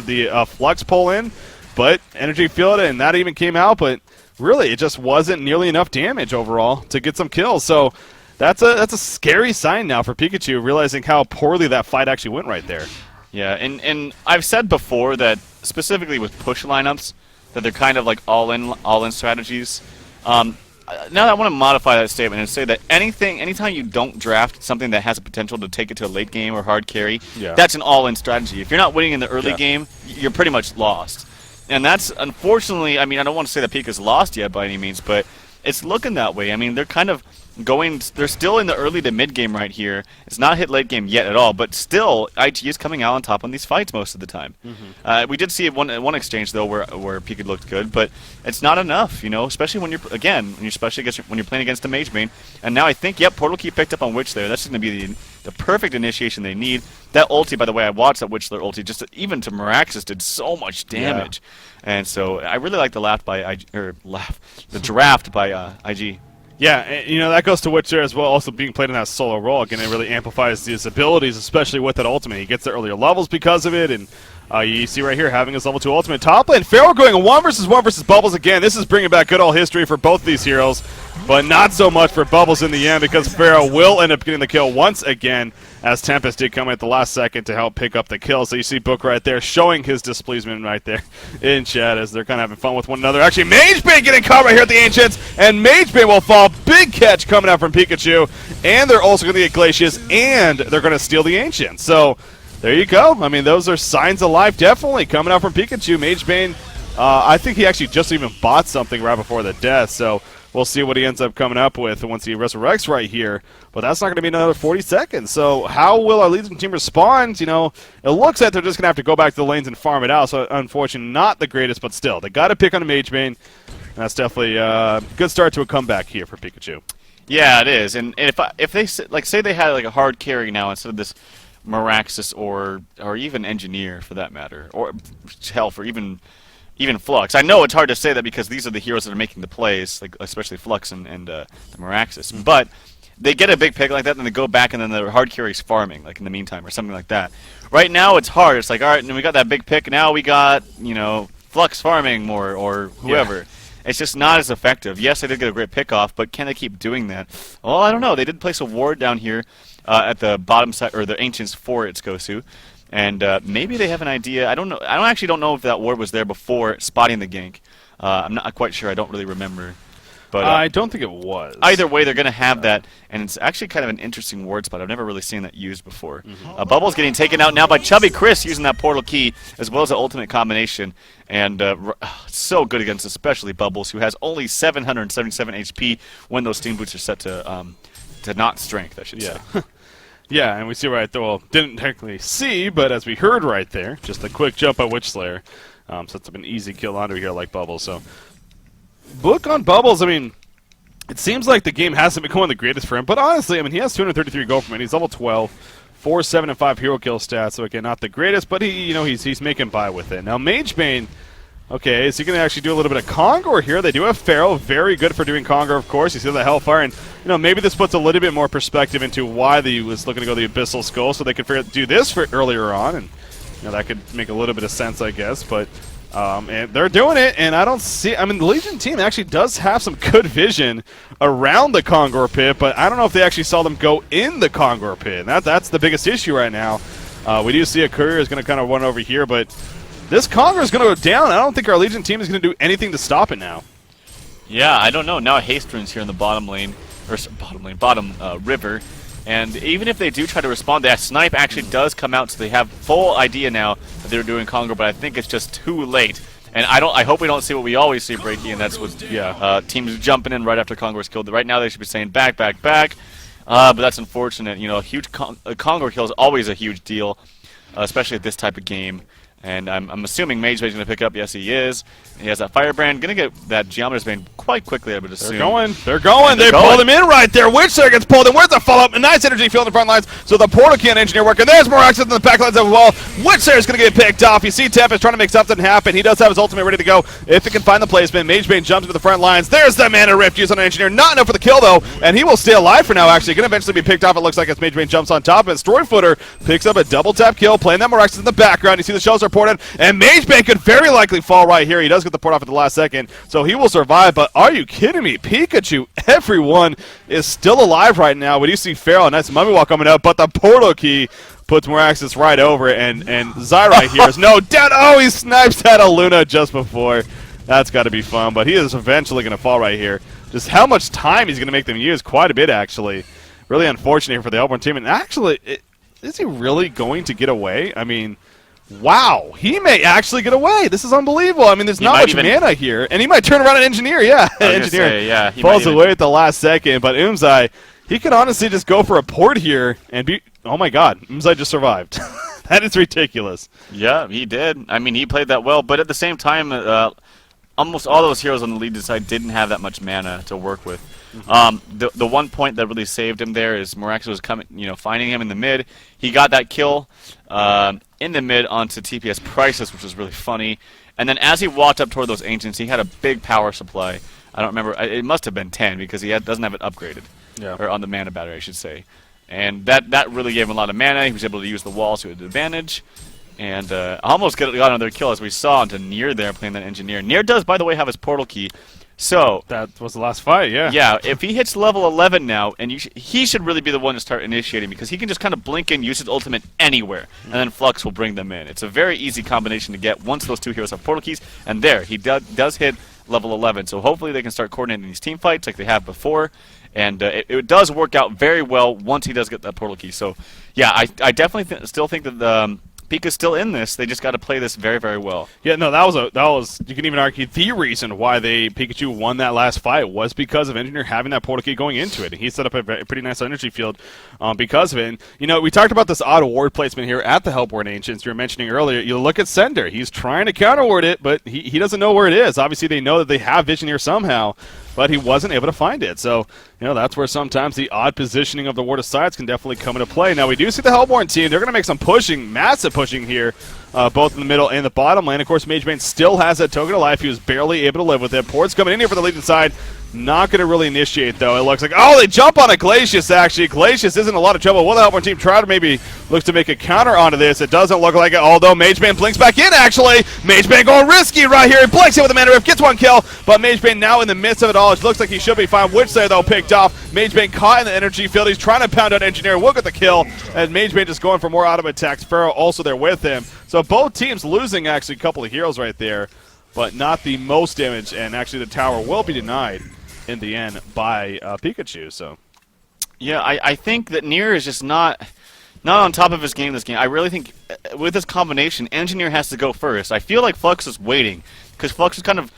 the Flux pull in, but energy field, and that even came out. But really, it just wasn't nearly enough damage overall to get some kills. So that's a scary sign now for Pikachu, realizing how poorly that fight actually went right there. Yeah, and I've said before that specifically with push lineups, that they're kind of like all-in strategies. Now I want to modify that statement and say that anytime you don't draft something that has a potential to take it to a late game or hard carry, that's an all-in strategy. If you're not winning in the early game, you're pretty much lost. And that's, unfortunately, I mean, I don't want to say that Pika's lost yet by any means, but it's looking that way. I mean, they're kind of they're still in the early to mid game right here. It's not hit late game yet at all, but still, IG is coming out on top on these fights most of the time. We did see one exchange though where Pika looked good, but it's not enough, you know, especially when you're when you're playing against a Mage Bane. And now I think, yep, Portal Key picked up on Witch there. That's going to be the perfect initiation they need. That ulti, by the way, I watched that Witchler ulti, just even to Meraxis did so much damage. And so I really like the draft by IG. Yeah, and, you know, that goes to Witcher as well, also being played in that solo role. Again, it really amplifies his abilities, especially with that ultimate. He gets the earlier levels because of it, and you see right here having his level 2 ultimate. Top lane, Pharaoh going 1-versus-1 versus Bubbles again. This is bringing back good old history for both these heroes, but not so much for Bubbles in the end, because Pharaoh will end up getting the kill once again, as Tempest did come in at the last second to help pick up the kill. So you see Book right there showing his displeasement right there in chat as they're kind of having fun with one another. Actually, Mage Bane getting caught right here at the Ancients, and Mage Bane will fall. Big catch coming out from Pikachu, and they're also going to get Glacius, and they're going to steal the Ancients. So there you go. I mean, those are signs of life definitely coming out from Pikachu. Mage Bane, I think he actually just even bought something right before the death, so we'll see what he ends up coming up with once he resurrects right here. But that's not going to be another 40 seconds. So how will our Legion team respond? You know, it looks like they're just going to have to go back to the lanes and farm it out. So unfortunately, not the greatest, but still. They got to pick on a Mage Bane. That's definitely a good start to a comeback here for Pikachu. Yeah, it is. And if they say they had like a hard carry now instead of this Meraxis or even Engineer for that matter, or hell, for even Flux. I know it's hard to say that because these are the heroes that are making the plays, like especially Flux and the Meraxis. But they get a big pick like that, and they go back, and then the hard carry's farming, like in the meantime, or something like that. Right now, it's hard. It's like, all right, and we got that big pick. Now we got, you know, Flux farming more, or whoever. Yeah. It's just not as effective. Yes, they did get a great pick off, but can they keep doing that? Well, I don't know. They did place a ward down here at the bottom side, or the Ancients for its Gosu. And maybe they have an idea. I don't know. Don't know if that ward was there before spotting the gank. I'm not quite sure. I don't really remember. But I don't think it was. either way, they're going to have that, and it's actually kind of an interesting word spot. I've never really seen that used before. Bubbles getting taken out now by Chubby Chris using that portal key, as well as the ultimate combination. And so good against especially Bubbles, who has only 777 HP when those steam boots are set to not strength, I should say. Yeah, and we see right there, well, didn't technically see, but as we heard right there, just a quick jump by Witch Slayer. Sets up an easy kill onto here like Bubbles. So, book on Bubbles, I mean, it seems like the game hasn't been going the greatest for him, but honestly, I mean, he has 233 gold from it. He's level 12, 4, 7, and 5 hero kill stats, so again, not the greatest, but he's making by with it. Now, Magebane, okay, is he going to actually do a little bit of Kongor here? They do have Pharaoh, very good for doing Kongor, of course. You see the Hellfire, and maybe this puts a little bit more perspective into why he was looking to go the Abyssal Skull, so they could do this for earlier on, and that could make a little bit of sense, I guess. But and they're doing it, and I don't see. I mean, the Legion team actually does have some good vision around the Kongor pit, but I don't know if they actually saw them go in the Kongor pit. And that's the biggest issue right now. We do see a courier is going to kind of run over here, but this Kongor is going to go down. I don't think our Legion team is going to do anything to stop it now. Yeah, I don't know. Now Hastrun's here in the bottom lane, or bottom river. And even if they do try to respond, that snipe actually does come out, so they have full idea now that they're doing Kongor, but I think it's just too late. And I hope we don't see what we always see, Breaky, and that's what teams jumping in right after Kongor's killed. Right now they should be saying back, back, back. But that's unfortunate. A huge Kongor kill is always a huge deal, especially at this type of game. And I'm assuming Magebane's going to pick up. Yes, he is. He has that Firebrand. Going to get that Geometer's Bane quite quickly, I would assume. They're going. They pulled him in right there. Witch Slayer gets pulled in. Where's the follow-up? A nice energy field in the front lines. So the portal can engineer working. There's more access in the back lines as well. Witch Slayer's going to get picked off. You see Tempest trying to make something happen. He does have his ultimate ready to go. If he can find the placement, Magebane jumps into the front lines. There's the Mana Rift used on an engineer. Not enough for the kill, though. And he will stay alive for now, actually. Going to eventually be picked off, it looks like, as Magebane jumps on top of it. Storyfooter picks up a double tap kill, playing that Moraxis in the background. You see the shells are ported. And Magebane could very likely fall right here. He does get the port off at the last second, so he will survive. But are you kidding me? Pikachu, everyone is still alive right now. We do see Pharaoh, nice Mummy Wall coming up, but the portal key puts Moraxis right over it, and Zyrai here is no doubt. Oh, he snipes at a Luna just before. That's got to be fun, but he is eventually going to fall right here. Just how much time he's going to make them use, quite a bit, actually. Really unfortunate for the Elborn team, and actually, is he really going to get away? I mean, wow, he may actually get away. This is unbelievable. I mean, there's not much mana here, and he might turn around and engineer. Yeah, engineer falls away at the last second, but Umzai, he could honestly just go for a port here and be. Oh my God, Umzai just survived. That is ridiculous. Yeah, he did. I mean, he played that well, but at the same time, almost all those heroes on the Legion side didn't have that much mana to work with. The one point that really saved him there is Moraxis was coming, finding him in the mid. He got that kill in the mid onto TPS Priceless, which was really funny. And then as he walked up toward those Ancients, he had a big power supply. I don't remember. It must have been 10 because he doesn't have it upgraded. Yeah. Or on the mana battery, I should say. And that really gave him a lot of mana. He was able to use the walls to his advantage. And almost got another kill, as we saw, into Nier there playing that engineer. Nier does, by the way, have his portal key. So that was the last fight, yeah. Yeah, if he hits level 11 now, and he should really be the one to start initiating, because he can just kind of blink in, use his ultimate anywhere, and then Flux will bring them in. It's a very easy combination to get once those two heroes have portal keys, and there, he does hit level 11. So hopefully they can start coordinating these team fights like they have before, and it does work out very well once he does get that portal key. So yeah, I definitely still think that Pika's still in this. They just got to play this very, very well. Yeah, no, that was you can even argue the reason why Pikachu won that last fight was because of Engineer having that portal key going into it. And he set up a pretty nice energy field because of it. And, we talked about this auto ward placement here at the Hellborn Ancients you were mentioning earlier. You look at Sender. He's trying to counter ward it, but he doesn't know where it is. Obviously, they know that they have vision here somehow, but he wasn't able to find it. So, that's where sometimes the odd positioning of the ward of sides can definitely come into play. Now, we do see the Hellborn team. They're going to make some pushing, massive pushing here, both in the middle and the bottom lane. Of course, Magebane still has that token of life. He was barely able to live with it. Port's coming in here for the Legion side. Not going to really initiate, though. It looks like, they jump on a Glacius, actually. Glacius is in a lot of trouble. Will the Hellborn team try to maybe look to make a counter onto this? It doesn't look like it, although Magebane blinks back in, actually. Magebane going risky right here. He blinks in with the Mana Rift, gets one kill, but Magebane now in the midst of it all. It looks like he should be fine. Witch Slayer, though, picked off. Magebane caught in the energy field. He's trying to pound out Engineer. Will get the kill, and Magebane just going for more auto attacks. Pharaoh also there with him. So both teams losing, actually, a couple of heroes right there, but not the most damage, and actually the tower will be denied. in the end by Pikachu. So Yeah, I think that Nier is just not on top of his game this game. I really think with this combination, Engineer has to go first. I feel like Flux is waiting, because Flux is kind of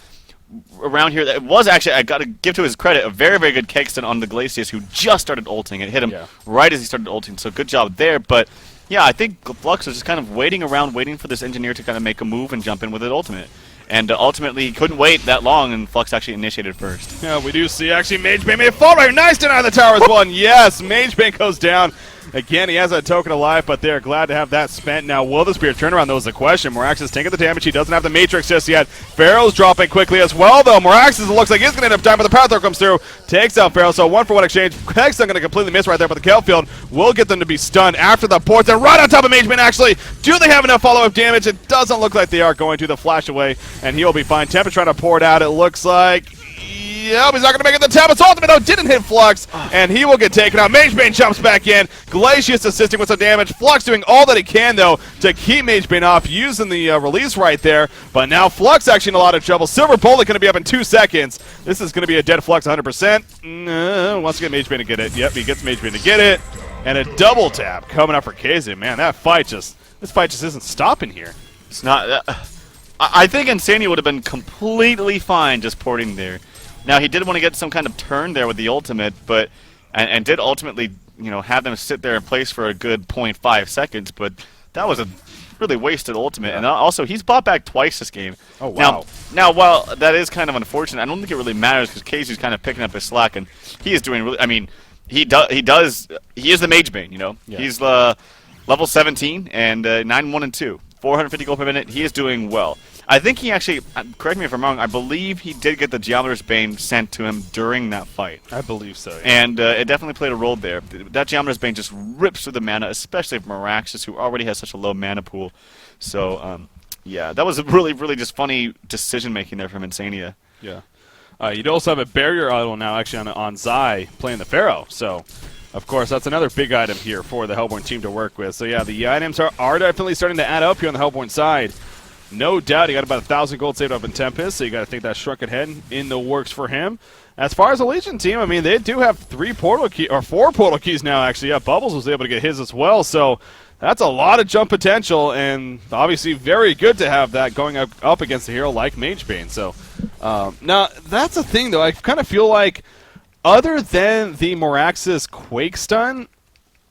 around here. It was actually, I got to give to his credit, a very, very good Kegstun on the Glacius, who just started ulting. It hit him right as he started ulting, so good job there. But yeah, I think Flux is just kind of waiting around, waiting for this Engineer to kind of make a move and jump in with it ultimate. And ultimately, he couldn't wait that long, and Flux actually initiated first. yeah, we do see actually Mage Bane made a fall right. Nice deny the tower as well. And yes, Mage Bane goes down. Again, he has a token of life, but they're glad to have that spent. Now, will this be a turnaround? That was the question. Moraxis taking the damage. He doesn't have the Matrix just yet. Pharaoh's dropping quickly as well, though. Moraxis, it looks like he's going to end up dying, but the power throw comes through. Takes out Pharaoh, so 1-for-1 exchange. Kegstun going to completely miss right there, but the Kale Field will get them to be stunned after the ports. They're right on top of Mage Bane, actually. Do they have enough follow-up damage? It doesn't look like they are going to. The flash away, and he'll be fine. Tempest trying to pour it out. It looks like... Yep, he's not going to make it. The Tempest ultimate, though, didn't hit Flux, and he will get taken out. Mage Bane jumps back in. Glacius assisting with some damage. Flux doing all that he can, though, to keep Mage Bane off, using the release right there. But now Flux actually in a lot of trouble. Silver Bullet going to be up in 2 seconds. This is going to be a dead Flux 100%. Wants to get Mage Bane to get it. Yep, he gets Mage Bane to get it. And a double tap coming up for KZ. Man, this fight just isn't stopping here. It's not... I think Insania would have been completely fine just porting there. Now, he did want to get some kind of turn there with the ultimate, but and did ultimately, have them sit there in place for a good 0.5 seconds, but that was a really wasted ultimate. Yeah. And also, he's bought back twice this game. Oh, wow. Now, while that is kind of unfortunate, I don't think it really matters, because KZ's kind of picking up his slack, and he is doing really... I mean, he is the Mage Bane, Yeah. He's level 17 and 9-1-2. 450 gold per minute. He is doing well. I think he actually, correct me if I'm wrong, I believe he did get the Geometer's Bane sent to him during that fight. I believe so, yeah. And it definitely played a role there. That Geometer's Bane just rips through the mana, especially for Moraxis, who already has such a low mana pool. So, yeah, that was a really, really just funny decision-making there from Insania. Yeah. You'd also have a barrier idol now, actually, on Zai playing the Pharaoh. So, of course, that's another big item here for the Hellborn team to work with. So, yeah, the items are definitely starting to add up here on the Hellborn side. No doubt, he got about 1,000 gold saved up in Tempest, so you got to think that Shrunken Head in the works for him. As far as the Legion team, I mean, they do have 4 portal keys now, actually. Yeah, Bubbles was able to get his as well, so that's a lot of jump potential, and obviously very good to have that going up against a hero like Mage Bane. So, now, that's the thing, though. I kind of feel like, other than the Moraxis Quake Stun,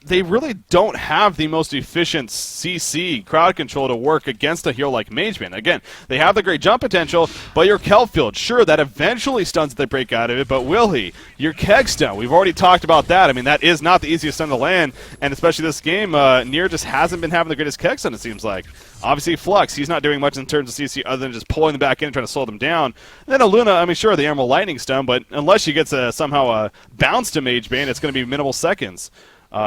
they really don't have the most efficient CC crowd control to work against a hero like Mage Bane. Again, they have the great jump potential, but your Kelfield, sure, that eventually stuns if they break out of it, but will he? Your Kegstun, we've already talked about that. I mean, that is not the easiest stun to land, and especially this game, Nier just hasn't been having the greatest Kegstun, it seems like. Obviously, Flux, he's not doing much in terms of CC other than just pulling them back in and trying to slow them down. And then Aluna, I mean, sure, the Emerald Lightning stun, but unless she gets somehow a bounce to Mage Bane, it's going to be minimal seconds.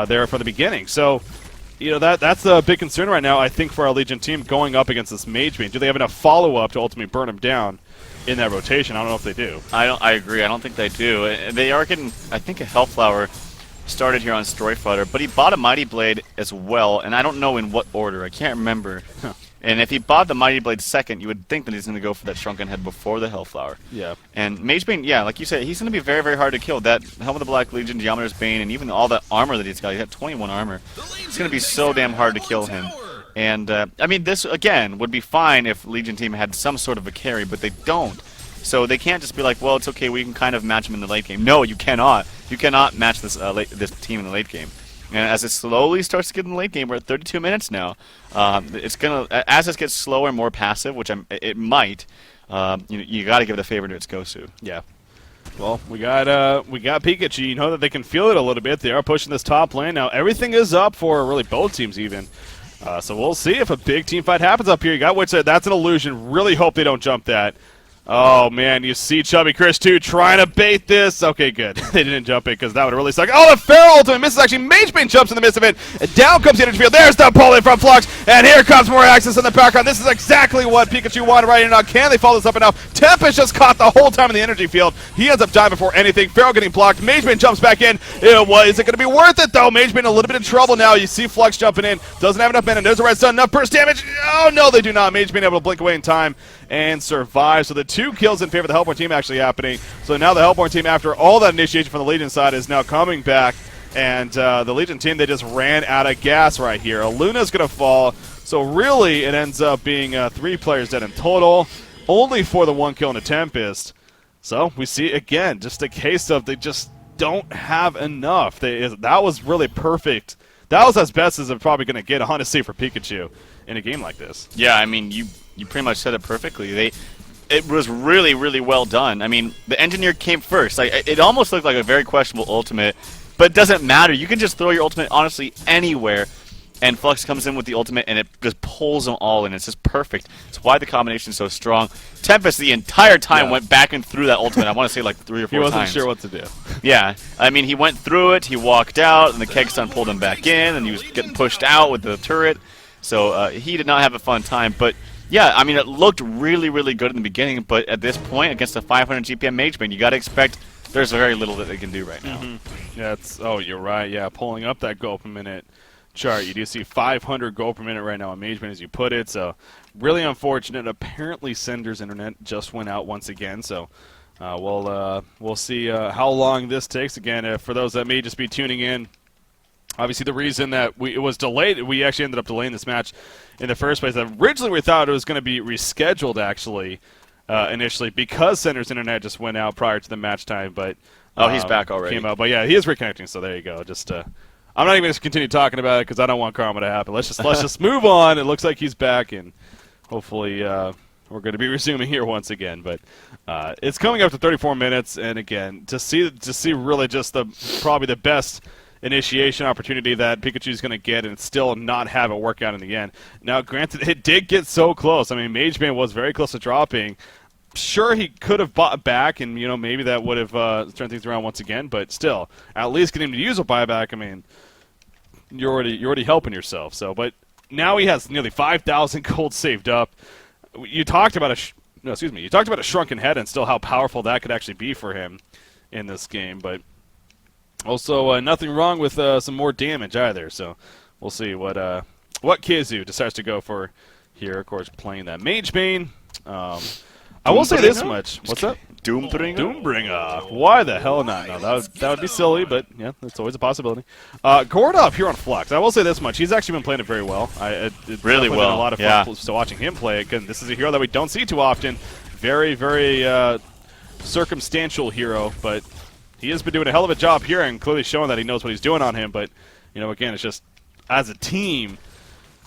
There for the beginning. So, that's the big concern right now, I think, for our Legion team going up against this Mage Bane. Do they have enough follow-up to ultimately burn him down in that rotation? I don't know if they do. I agree. I don't think they do. They are getting, I think, a Hellflower started here on Storyfighter, but he bought a Mighty Blade as well, and I don't know in what order. I can't remember. Huh. And if he bought the Mighty Blade second, you would think that he's going to go for that Shrunken Head before the Hellflower. Yeah. And Mage Bane, yeah, like you said, he's going to be very, very hard to kill. That Helm of the Black Legion, Geometer's Bane, and even all that armor that he's got. He's got 21 armor. It's going to be so damn hard to kill him. And, I mean, this, again, would be fine if Legion team had some sort of a carry, but they don't. So they can't just be like, well, it's okay, we can kind of match him in the late game. No, you cannot. You cannot match this this team in the late game. And as it slowly starts to get in the late game, we're at 32 minutes now. It's gonna, as it gets slower and more passive, which it might. You got to give the favor to its Gosu. Yeah. Well, we got Pikachu. You know that they can feel it a little bit. They are pushing this top lane now. Everything is up for really both teams even. So we'll see if a big team fight happens up here. You got Witch there. That's an illusion. Really hope they don't jump that. Oh, man, you see Chubby Chris, too, trying to bait this. Okay, good. They didn't jump it because that would really suck. Oh, the Pharaoh ultimate misses. Actually, Mage Bane jumps in the midst of it. And down comes the energy field. There's the pull in from Flux. And here comes more access in the background. This is exactly what Pikachu wanted right now. Can they follow this up enough? Tempest just caught the whole time in the energy field. He ends up dying before anything. Pharaoh getting blocked. Mage Bane jumps back in. Is it going to be worth it, though? Mage Bane in a little bit of trouble now. You see Flux jumping in. Doesn't have enough mana. There's a red stun. Enough burst damage. Oh, no, they do not. Mage Bane able to blink away in time. and survive. So the 2 kills in favor of the Hellborn team actually happening. So now the Hellborn team, after all that initiation from the Legion side, is now coming back. And the Legion team, they just ran out of gas right here. Luna's going to fall. So really, it ends up being 3 players dead in total, only for the 1 kill in the Tempest. So we see, again, just a case of they just don't have enough. That was really perfect. That was as best as they're probably going to get, honestly, for Pikachu in a game like this. Yeah, I mean, you pretty much said it perfectly. It was really, really well done. I mean, the Engineer came first. Like, it almost looked like a very questionable ultimate, but it doesn't matter. You can just throw your ultimate, honestly, anywhere. And Flux comes in with the ultimate, and it just pulls them all in. It's just perfect. It's why the combination is so strong. Tempest the entire time went back and through that ultimate. I want to say like 3 or 4 times. He wasn't sure what to do. Yeah. I mean, he went through it, he walked out, and the keg stun pulled him back in, and he was getting pushed out with the turret. So he did not have a fun time. But, yeah, I mean, it looked really, really good in the beginning. But at this point, against a 500 GPM Mage Bane, you got to expect there's very little that they can do right now. Yeah, oh, you're right. Yeah, pulling up that goal per minute chart, you do see 500 gold per minute right now on Mage Bane, as you put it, so really unfortunate. Apparently Cinder's internet just went out once again, so we'll see how long this takes. Again, for those that may just be tuning in, obviously the reason that it was delayed, we actually ended up delaying this match in the first place. Originally we thought it was going to be rescheduled, actually, initially, because Cinder's internet just went out prior to the match time, but he's back already. Came out, but yeah, he is reconnecting, so there you go. Just I'm not even going to continue talking about it because I don't want karma to happen. Let's just move on. It looks like he's back, and hopefully we're going to be resuming here once again. But it's coming up to 34 minutes, and again, to see really just probably the best initiation opportunity that Pikachu's going to get, and still not have it work out in the end. Now, granted, it did get so close. I mean, Mage Bane was very close to dropping. Sure, he could have bought back, and maybe that would have turned things around once again. But still, at least getting him to use a buyback. I mean, you're already helping yourself. So, but now he has nearly 5,000 gold saved up. You talked about you talked about a shrunken head and still how powerful that could actually be for him in this game. But also, nothing wrong with some more damage either. So, we'll see what Kizu decides to go for here. Of course, playing that Mage Bane. I will say this much. What's that? Doombringer? Doombringer. Why the hell not? No, that would be silly, but yeah, it's always a possibility. Gordov here on Flux. I will say this much. He's actually been playing it very well. It's really well. Been a lot of fun so watching him play it. Again, this is a hero that we don't see too often. Very, very circumstantial hero, but he has been doing a hell of a job here and clearly showing that he knows what he's doing on him. But, again, it's just as a team,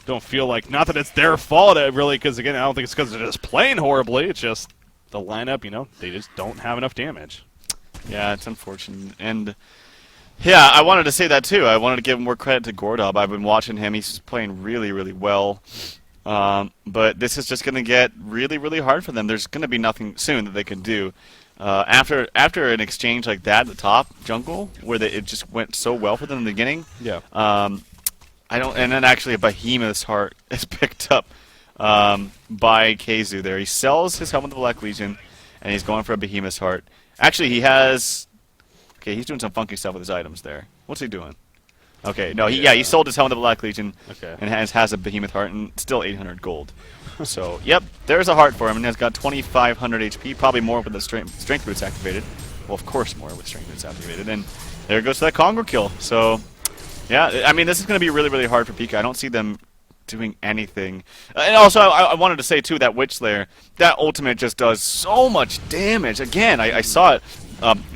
don't feel like, not that it's their fault really, because again, I don't think it's because they're just playing horribly. It's just the lineup, they just don't have enough damage. Yeah, it's unfortunate. And yeah, I wanted to say that too. I wanted to give more credit to Gordov. I've been watching him. He's playing really, really well. But this is just going to get really, really hard for them. There's going to be nothing soon that they can do. After an exchange like that at the top jungle, where it just went so well for them in the beginning. Yeah. And then actually a Behemoth's Heart is picked up by Kizu there. He sells his Helmet of the Black Legion, and he's going for a Behemoth's Heart. Actually, he has... Okay, he's doing some funky stuff with his items there. What's he doing? Okay, no, he sold his Helmet of the Black Legion and has a Behemoth Heart and still 800 gold. So, yep, there's a heart for him, and he's got 2,500 HP, probably more with the Strength Boots activated. Well, of course more with Strength Boots activated. And there goes to that Congo kill. So... yeah, I mean, this is going to be really, really hard for Pika. I don't see them doing anything. And also, I wanted to say, too, that Witch Slayer, that ultimate just does so much damage. Again, I saw it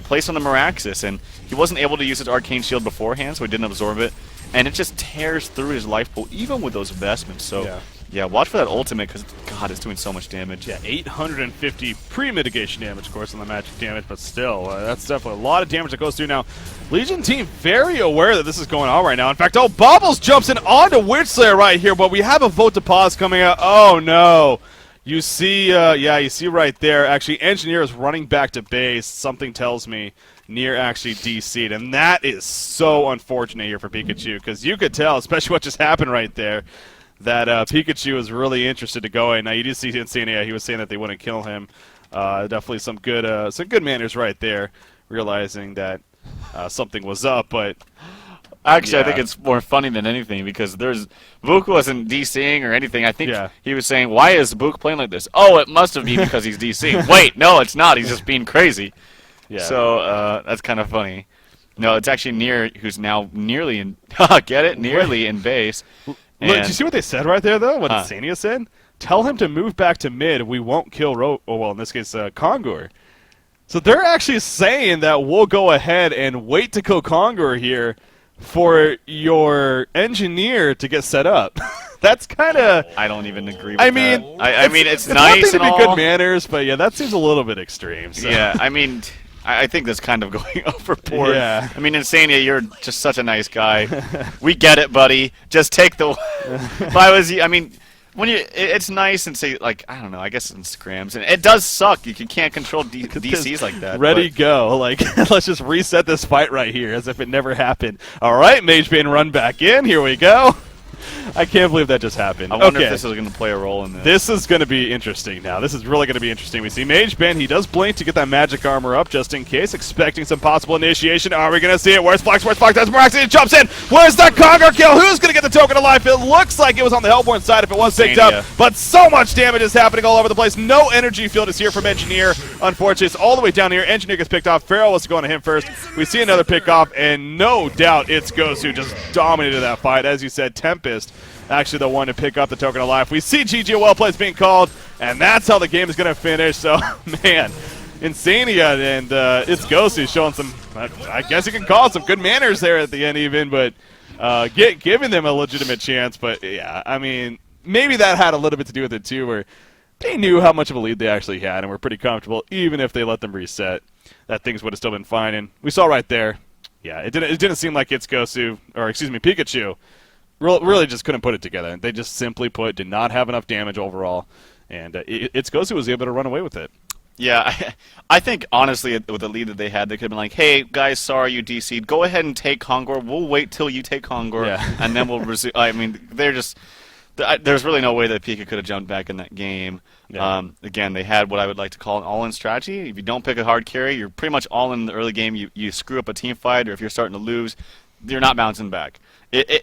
placed on the Meraxis, and he wasn't able to use his Arcane Shield beforehand, so he didn't absorb it. And it just tears through his life pool, even with those investments. So, yeah, watch for that ultimate, because, God, it's doing so much damage. Yeah, 850 pre-mitigation damage, of course, on the magic damage, but still, that's definitely a lot of damage that goes through now. Legion team very aware that this is going on right now. In fact, Bobbles jumps in onto Witch Slayer right here, but we have a vote to pause coming out. Oh, no. You see, you see right there, actually, Engineer is running back to base. Something tells me Near actually DC'd, and that is so unfortunate here for Pikachu, because you could tell, especially what just happened right there, that Pikachu is really interested to go in. Now, you do see Insania, he was saying that they wouldn't kill him. Definitely some good manners right there, realizing that something was up, but Actually, I Yeah. think it's more funny than anything because Book wasn't DCing or anything. I think he was saying, "Why is Book playing like this?" Oh, it must have been because he's DCing. Wait, no, it's not. He's just being crazy. Yeah. So that's kind of funny. No, it's actually Nier who's now nearly in. Get it? Nearly in base. Look, did you see what they said right there, though? What Insania said? Tell him to move back to mid. We won't kill well, in this case, Kongor. So they're actually saying that we'll go ahead and wait to kill Kongor here for your engineer to get set up. That's kind of... I don't even agree with I mean, that. I mean, it's one nice thing and to be all. good manners, but yeah, that seems a little bit extreme. So. Yeah, I mean... I think that's kind of going overboard. Yeah. I mean, Insania, you're just such a nice guy. We get it, buddy. Just take the... If I was you, I mean... it's nice and say, like, I don't know, I guess in scrims. And it does suck. You can't control DCs like that. Ready, go. Like, let's just reset this fight right here as if it never happened. All right, Mage Bane run back in. Here we go. I can't believe that just happened. I wonder if this is going to play a role in this. This is going to be interesting now. This is really going to be interesting. We see Mage Bane. He does blink to get that magic armor up just in case, expecting some possible initiation. Are we going to see it? Where's Flex? That's Miraxi. He jumps in. Where's that Conquer kill? Who's going to get the token of life? It looks like it was on the Hellborn side if it was picked up, but so much damage is happening all over the place. No energy field is here from Engineer. Unfortunately, it's all the way down here. Engineer gets picked off. Pharaoh was going to him first. We see another pick off, and no doubt it's Gosu who just dominated that fight. As you said, Tempest actually the one to pick up the token of life. We see GG well plays being called, and that's how the game is going to finish. So, man, Insania and it's Gosu showing some, I guess you can call it some good manners there at the end even, but giving them a legitimate chance. But, yeah, I mean, maybe that had a little bit to do with it, too, where they knew how much of a lead they actually had and were pretty comfortable, even if they let them reset, that things would have still been fine. And we saw right there, yeah, it didn't seem like it's Gosu, or excuse me, Pikachu. Really just couldn't put it together. They just simply did not have enough damage overall, and it's Gosu was able to run away with it. Yeah, I think, honestly, with the lead that they had, they could have been like, hey, guys, sorry you DC'd. Go ahead and take Kongor. We'll wait till you take Kongor, and then we'll resume. I mean, they're just... There's really no way that Pika could have jumped back in that game. Yeah. Again, they had what I would like to call an all-in strategy. If you don't pick a hard carry, you're pretty much all in the early game. You screw up a team fight, or if you're starting to lose, you're not bouncing back.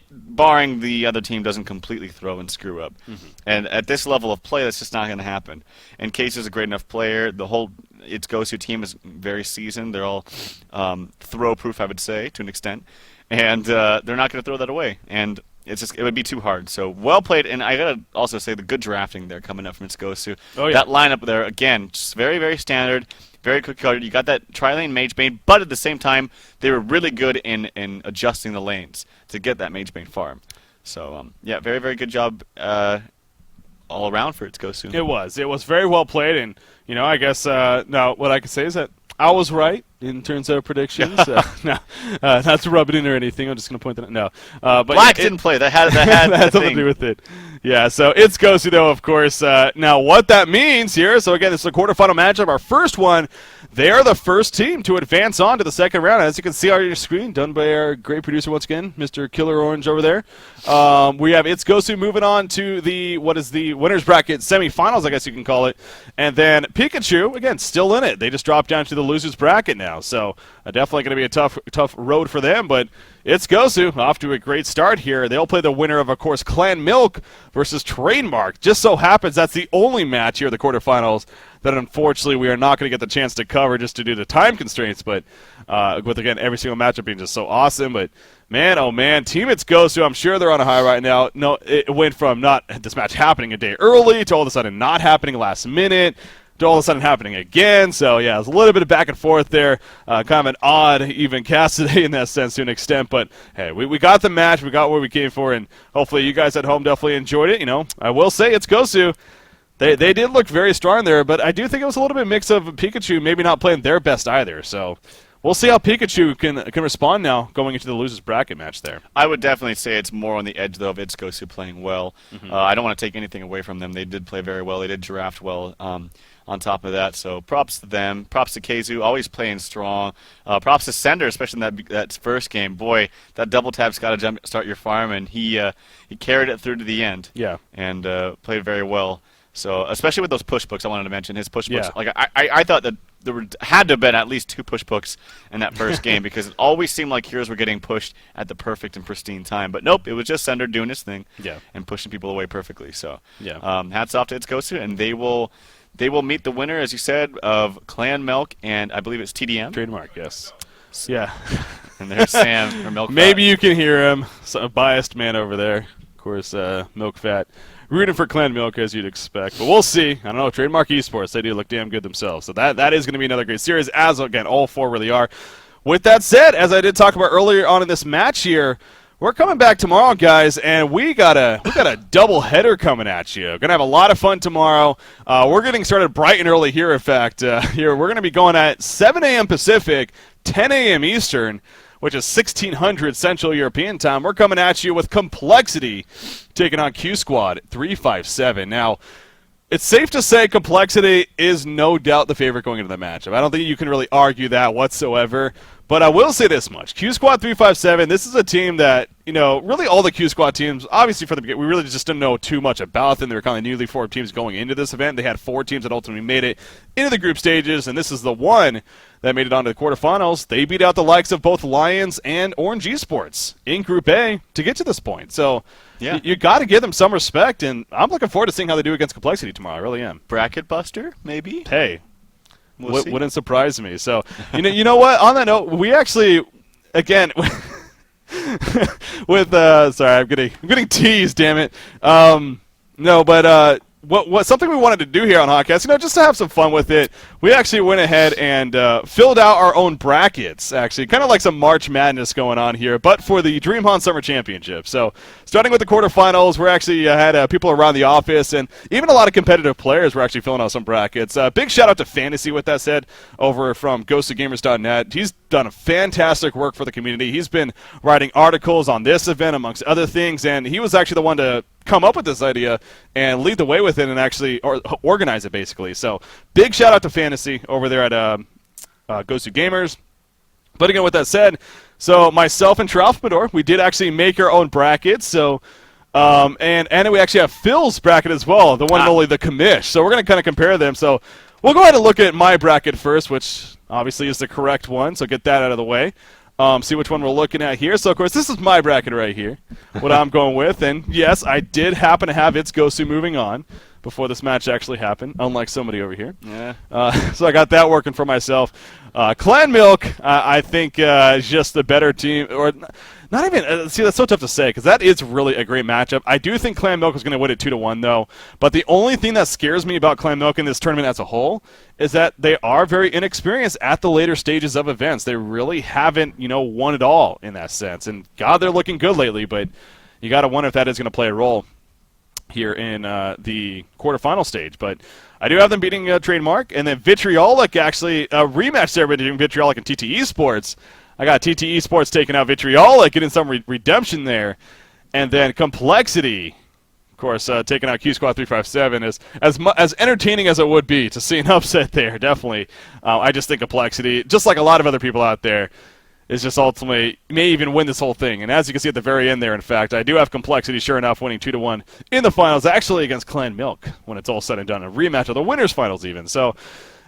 Barring the other team doesn't completely throw and screw up. Mm-hmm. And at this level of play, that's just not going to happen. And Case is a great enough player. The whole It's Gosu team is very seasoned. They're all throw-proof, I would say, to an extent. And they're not going to throw that away. And it would be too hard. So well played. And I got to also say the good drafting there coming up from It's Gosu. Oh, yeah. That lineup there, again, just very, very standard. Very quick card. You got that tri-lane Mage Bane, but at the same time, they were really good in adjusting the lanes to get that Mage Bane farm. So, yeah, very, very good job all around for It's Gosu. It was very well played, and, you know, I guess now what I can say is that I was right in terms of predictions. No, not to rub it in or anything. I'm just going to point that out. No. But Black didn't play. That had something to do with it. Yeah, so It's Gosu, though, of course. Now, what that means here, so again, this is a quarterfinal matchup. Our first one, they are the first team to advance on to the second round. As you can see on your screen, done by our great producer once again, Mr. Killer Orange over there. We have It's Gosu moving on to the winner's bracket semifinals, I guess you can call it. And then Pikachu, again, still in it. They just dropped down to the loser's bracket now. So definitely going to be a tough road for them, but It's Gosu off to a great start here. They'll play the winner of course, Clan Milk versus Trademark. Just so happens that's the only match here in the quarterfinals that unfortunately we are not going to get the chance to cover just due to time constraints, but with, again, every single matchup being just so awesome. But, man, oh, man, Team It's Gosu, I'm sure they're on a high right now. No, it went from not this match happening a day early to all of a sudden not happening last minute to all of a sudden happening again. So, yeah, it's a little bit of back and forth there. Kind of an odd even cast today in that sense to an extent. But, hey, we got the match. We got what we came for. And hopefully you guys at home definitely enjoyed it. You know, I will say It's Gosu. They did look very strong there. But I do think it was a little bit mix of Pikachu maybe not playing their best either. So we'll see how Pikachu can respond now going into the losers bracket match there. I would definitely say it's more on the edge, though, of It's Gosu playing well. Mm-hmm. I don't want to take anything away from them. They did play very well. They did draft well on top of that. So props to them. Props to Keizu, always playing strong. Props to Sender, especially in that first game. Boy, that double tap's got to start your farm, and he carried it through to the end. Yeah. And played very well. So especially with those push books, I wanted to mention his push books. Yeah. Like I thought that had to have been at least 2 push books in that first game because it always seemed like heroes were getting pushed at the perfect and pristine time. But nope, it was just Sender doing his thing and pushing people away perfectly. So hats off to It's Gosu, and they will meet the winner, as you said, of Clan Milk and I believe it's TDM. Trademark, yes. Yeah. And there's Sam or Milk. Maybe you can hear him. A biased man over there. Of course, Milk Fat. Rooting for Clan Milk, as you'd expect. But we'll see. I don't know. Trademark Esports, they do look damn good themselves. So that is going to be another great series, as, again, all 4 really are. With that said, as I did talk about earlier on in this match here, we're coming back tomorrow, guys, and we got a double header coming at you. We're going to have a lot of fun tomorrow. We're getting started bright and early here, in fact. Here we're going to be going at 7 a.m. Pacific, 10 a.m. Eastern, which is 1600 Central European Time. We're coming at you with Complexity taking on Q Squad 357. Now, it's safe to say Complexity is no doubt the favorite going into the matchup. I don't think you can really argue that whatsoever. But I will say this much. Q Squad 357, this is a team that, really all the Q Squad teams, obviously from the beginning, we really just didn't know too much about them. They were kind of newly formed teams going into this event. They had 4 teams that ultimately made it into the group stages, and this is the one that made it onto the quarterfinals. They beat out the likes of both Lions and Orange Esports in Group A to get to this point. So you got to give them some respect, and I'm looking forward to seeing how they do against Complexity tomorrow. I really am. Bracket buster, maybe? Hey. Wouldn't surprise me. So, you know what? On that note, we actually, again, with sorry, I'm getting teased. Damn it. No, but what something we wanted to do here on Hotcast, just to have some fun with it. We actually went ahead and filled out our own brackets. Actually, kind of like some March Madness going on here, but for the DreamHoN Summer Championship. So, starting with the quarterfinals, we're actually had people around the office and even a lot of competitive players were actually filling out some brackets. Big shout out to Fantasy with that said over from GosuGamers.net. He's done a fantastic work for the community. He's been writing articles on this event amongst other things, and he was actually the one to come up with this idea and lead the way with it and actually organize it basically. So big shout out to Fantasy over there at Gosu Gamers. But again, with that said, so myself and Tralfmador, we did actually make our own brackets. So and we actually have Phil's bracket as well, the one and only the commish. So we're going to kind of compare them. So we'll go ahead and look at my bracket first, which obviously is the correct one. So get that out of the way. See which one we're looking at here. So, of course, this is my bracket right here, what I'm going with. And, yes, I did happen to have It's Gosu moving on before this match actually happened, unlike somebody over here. Yeah. So I got that working for myself. Clan Milk, I think, is just the better team. Or not even see, that's so tough to say because that is really a great matchup. I do think Clan Milk is going to win it 2-1, though. But the only thing that scares me about Clan Milk in this tournament as a whole is that they are very inexperienced at the later stages of events. They really haven't, won it all in that sense. And, God, they're looking good lately, but you got to wonder if that is going to play a role here in the quarterfinal stage. But I do have them beating Trademark, and then Vitriolic actually, a rematch there between Vitriolic and TT Esports. I got TT Esports taking out Vitriolic, getting some redemption there. And then Complexity, of course, taking out Q Squad 357 as entertaining as it would be to see an upset there, definitely. I just think Complexity, just like a lot of other people out there, is just ultimately may even win this whole thing. And as you can see at the very end there, in fact, I do have Complexity, sure enough, winning 2-1 in the finals, actually against Clan Milk when it's all said and done. A rematch of the winners finals even. So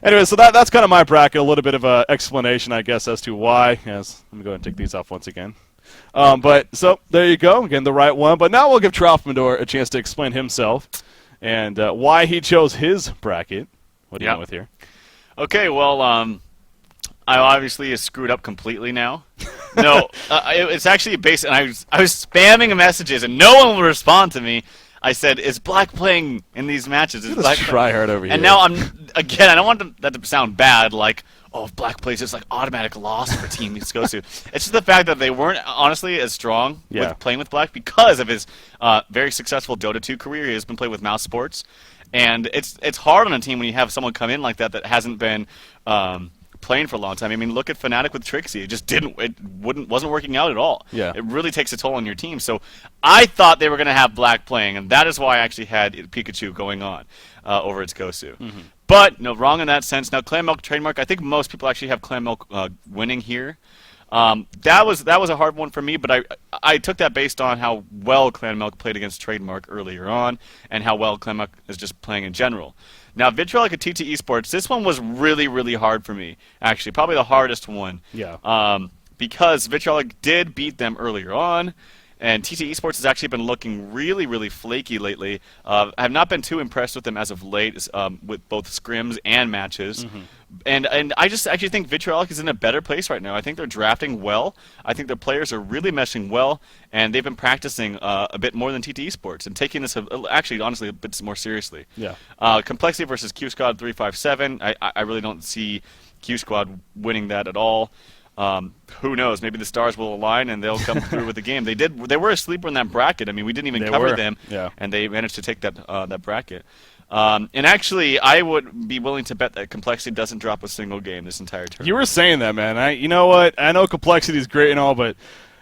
anyway, so that's kind of my bracket, a little bit of an explanation, I guess, as to why. Let me go ahead and take these off once again. But so there you go, again, the right one. But now we'll give Tralfmador a chance to explain himself and why he chose his bracket. What do you want with here? Okay, well, I obviously is screwed up completely now. No, it's actually based, and I was spamming messages, and no one will respond to me. I said, "Is Black playing in these matches?" Is Black try hard over here. And now I don't want that to sound bad, like, oh, if Black plays, it's like automatic loss for Team Gosu. It's just the fact that they weren't honestly as strong with playing with Black because of his very successful Dota 2 career. He has been playing with Mouse Sports, and it's hard on a team when you have someone come in like that hasn't been playing for a long time. I mean, look at Fnatic with Trixie. It just wasn't working out at all. Yeah. It really takes a toll on your team. So I thought they were going to have Black playing, and that is why I actually had Pikachu going on over its Gosu. Mm-hmm. But no, wrong in that sense. Now, Clan Milk, Trademark, I think most people actually have Clan Milk winning here. That was a hard one for me, but I took that based on how well Clan Milk played against Trademark earlier on, and how well Clan Milk is just playing in general. Now, Vitriolic at TT Esports, this one was really, really hard for me. Actually, probably the hardest one. Yeah. Because Vitriolic did beat them earlier on, and TT Esports has actually been looking really, really flaky lately. I have not been too impressed with them as of late, with both scrims and matches. And I just actually think Vitriolic is in a better place right now. I think they're drafting well. I think their players are really meshing well, and they've been practicing a bit more than TT Esports and taking this actually, honestly, a bit more seriously. Yeah. Complexity versus Q Squad 357. I really don't see Q Squad winning that at all. Who knows? Maybe the stars will align and they'll come through with the game. They were a sleeper in that bracket. I mean, we didn't even cover them, and they managed to take that bracket. And actually, I would be willing to bet that Complexity doesn't drop a single game this entire tournament. You were saying that, man. You know what? I know Complexity is great and all, but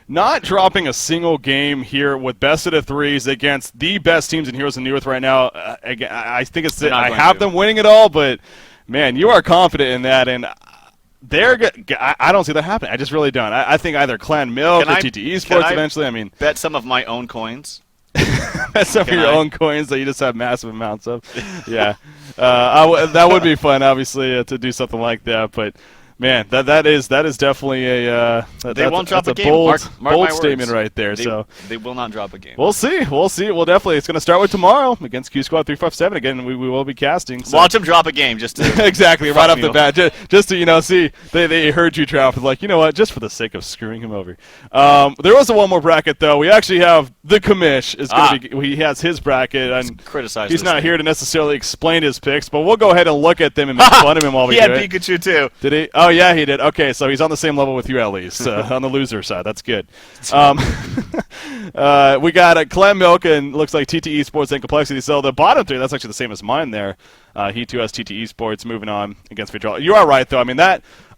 not dropping a single game here with best of the threes against the best teams in Heroes and New Earth right now. I think it's I have them winning it all, but man, you are confident in that, and I don't see that happening. I just really don't. I think either Clan Milk or TT Esports eventually. I mean, bet some of my own coins. Bet some of your own coins that you just have massive amounts of. Yeah, that would be fun, obviously, to do something like that. But man, that is definitely they won't drop a game. Bold statement right there. They will not drop a game. We'll see. Well, definitely, it's going to start with tomorrow against Q Squad 357. Again, we will be casting. So. Watch them drop a game just to exactly right off the bat, just to see they heard you, Trout, like just for the sake of screwing him over. There was one more bracket though. We actually have the commish is going to be. He has his bracket and he's not here to necessarily explain his picks, but we'll go ahead and look at them and make fun of him while we do it. He had Pikachu too. Did he? Oh yeah, he did. Okay, so he's on the same level with you at least, on the loser side. That's good. We got Clan Milk and looks like TT Esports and Complexity. So the bottom three, that's actually the same as mine there. He too has TT Esports moving on against Vitriolic. You are right though. I mean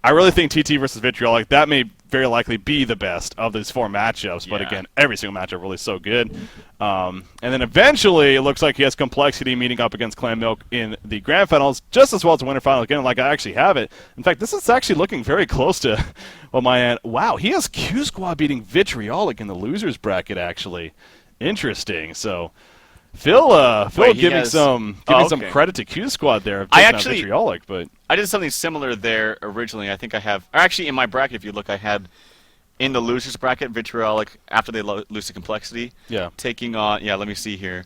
I really think TT versus Vitriolic, that may very likely be the best of these four matchups. But again, every single matchup really so good. And then eventually, it looks like he has Complexity meeting up against Clan Milk in the grand finals, just as well as the winter final. Again, like I actually have it. In fact, this is actually looking very close to my end. Wow, he has Q Squad beating Vitriolic in the losers bracket. Actually, interesting. So. Phil giving some credit to Q Squad there. I actually Vitriolic, but I did something similar there originally. I think I have, or actually in my bracket, if you look, I had in the losers bracket Vitriolic after they lose to Complexity. Yeah. Taking on, let me see here.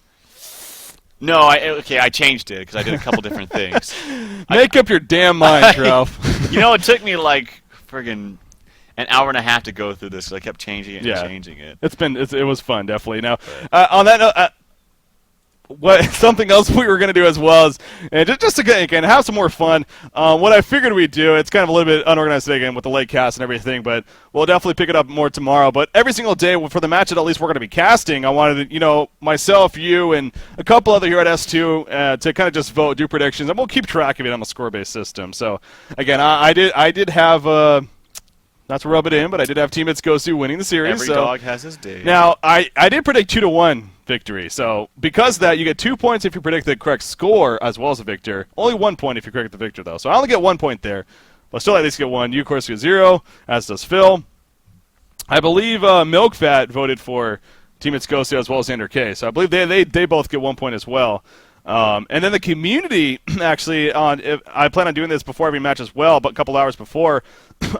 No, I changed it because I did a couple different things. Make up your damn mind, Ralph. It took me like friggin' an hour and a half to go through this. So I kept changing it and changing it. It was fun, definitely. Now, on that note. Something else we were going to do as well is, and just to again have some more fun. What I figured we'd do, it's kind of a little bit unorganized today again with the late cast and everything, but we'll definitely pick it up more tomorrow. But every single day for the match that at least we're going to be casting, I wanted to, myself, you, and a couple other here at S2 to kind of just vote, do predictions, and we'll keep track of it on a score-based system. So again, I did have. Not to rub it in, but I did have teammates Gosu winning the series. Every dog has his day. Now, I did predict 2-1 victory. So because of that, you get 2 points if you predict the correct score as well as a victor. Only 1 point if you predict the victor, though. So I only get 1 point there. But still at least get 1. You, of course, get 0, as does Phil. I believe MilkFat voted for teammates Gosu as well as Xander K. So I believe they both get 1 point as well. And then the community, actually, I plan on doing this before every match as well, but a couple hours before,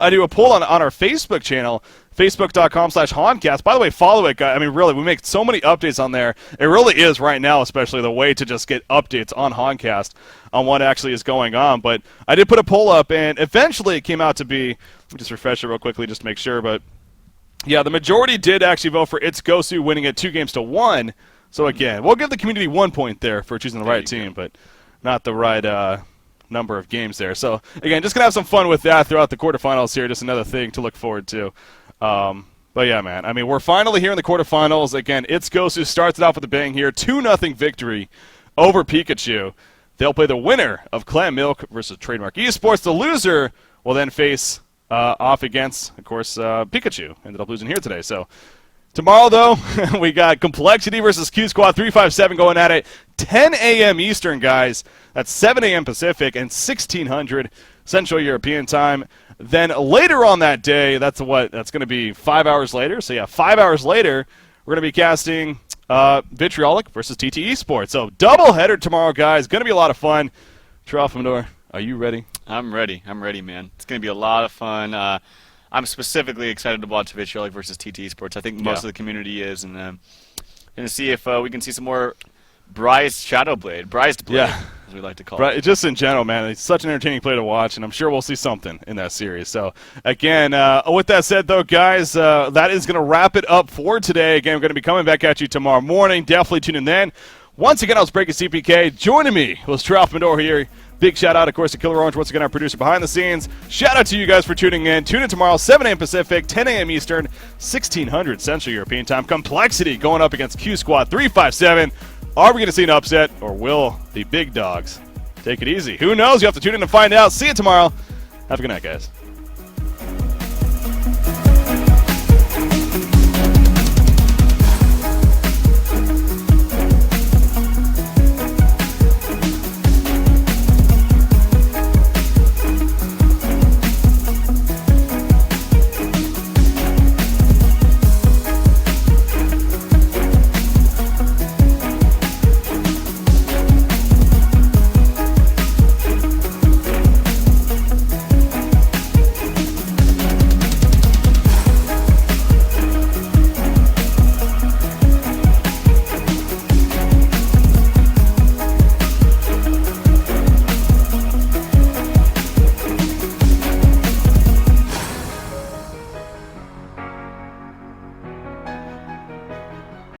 I do a poll on our Facebook channel, facebook.com/HonCast. By the way, follow it, guys. I mean, really, we make so many updates on there. It really is right now, especially the way to just get updates on HonCast on what actually is going on. But I did put a poll up, and eventually it came out to be, let me just refresh it real quickly just to make sure, but yeah, the majority did actually vote for It's Gosu winning it 2-1. So again, we'll give the community 1 point there for choosing the right team, but not the right number of games there. So again, just gonna have some fun with that throughout the quarterfinals here. Just another thing to look forward to. But yeah, man. I mean, we're finally here in the quarterfinals. Again, It's Gosu starts it off with a bang here, 2-0 victory over Pikachu. They'll play the winner of Clan Milk versus Trademark Esports. The loser will then face off against, of course, Pikachu. Ended up losing here today, so. Tomorrow, though, we got Complexity versus Q Squad 357 going at it. 10 a.m. Eastern, guys. That's 7 a.m. Pacific and 1600 Central European time. Then later on that day, that's going to be 5 hours later. So yeah, 5 hours later, we're going to be casting Vitriolic versus TT Esports. So doubleheader tomorrow, guys. Going to be a lot of fun. Trofimodor, are you ready? I'm ready. I'm ready, man. It's going to be a lot of fun. I'm specifically excited to watch Vitriolic versus TT Esports. I think most of the community is, and going to see if we can see some more Bryce Blade, as we like to call it. Just in general, man, it's such an entertaining play to watch, and I'm sure we'll see something in that series. So, again, with that said, though, guys, that is going to wrap it up for today. Again, we're going to be coming back at you tomorrow morning. Definitely tune in then. Once again, I was Breaking CPK. Joining me was Trofimodor here. Big shout out, of course, to Killer Orange, once again, our producer behind the scenes. Shout out to you guys for tuning in. Tune in tomorrow, 7 a.m. Pacific, 10 a.m. Eastern, 1600 Central European Time. Complexity going up against Q Squad 357. Are we going to see an upset, or will the big dogs take it easy? Who knows? You have to tune in to find out. See you tomorrow. Have a good night, guys.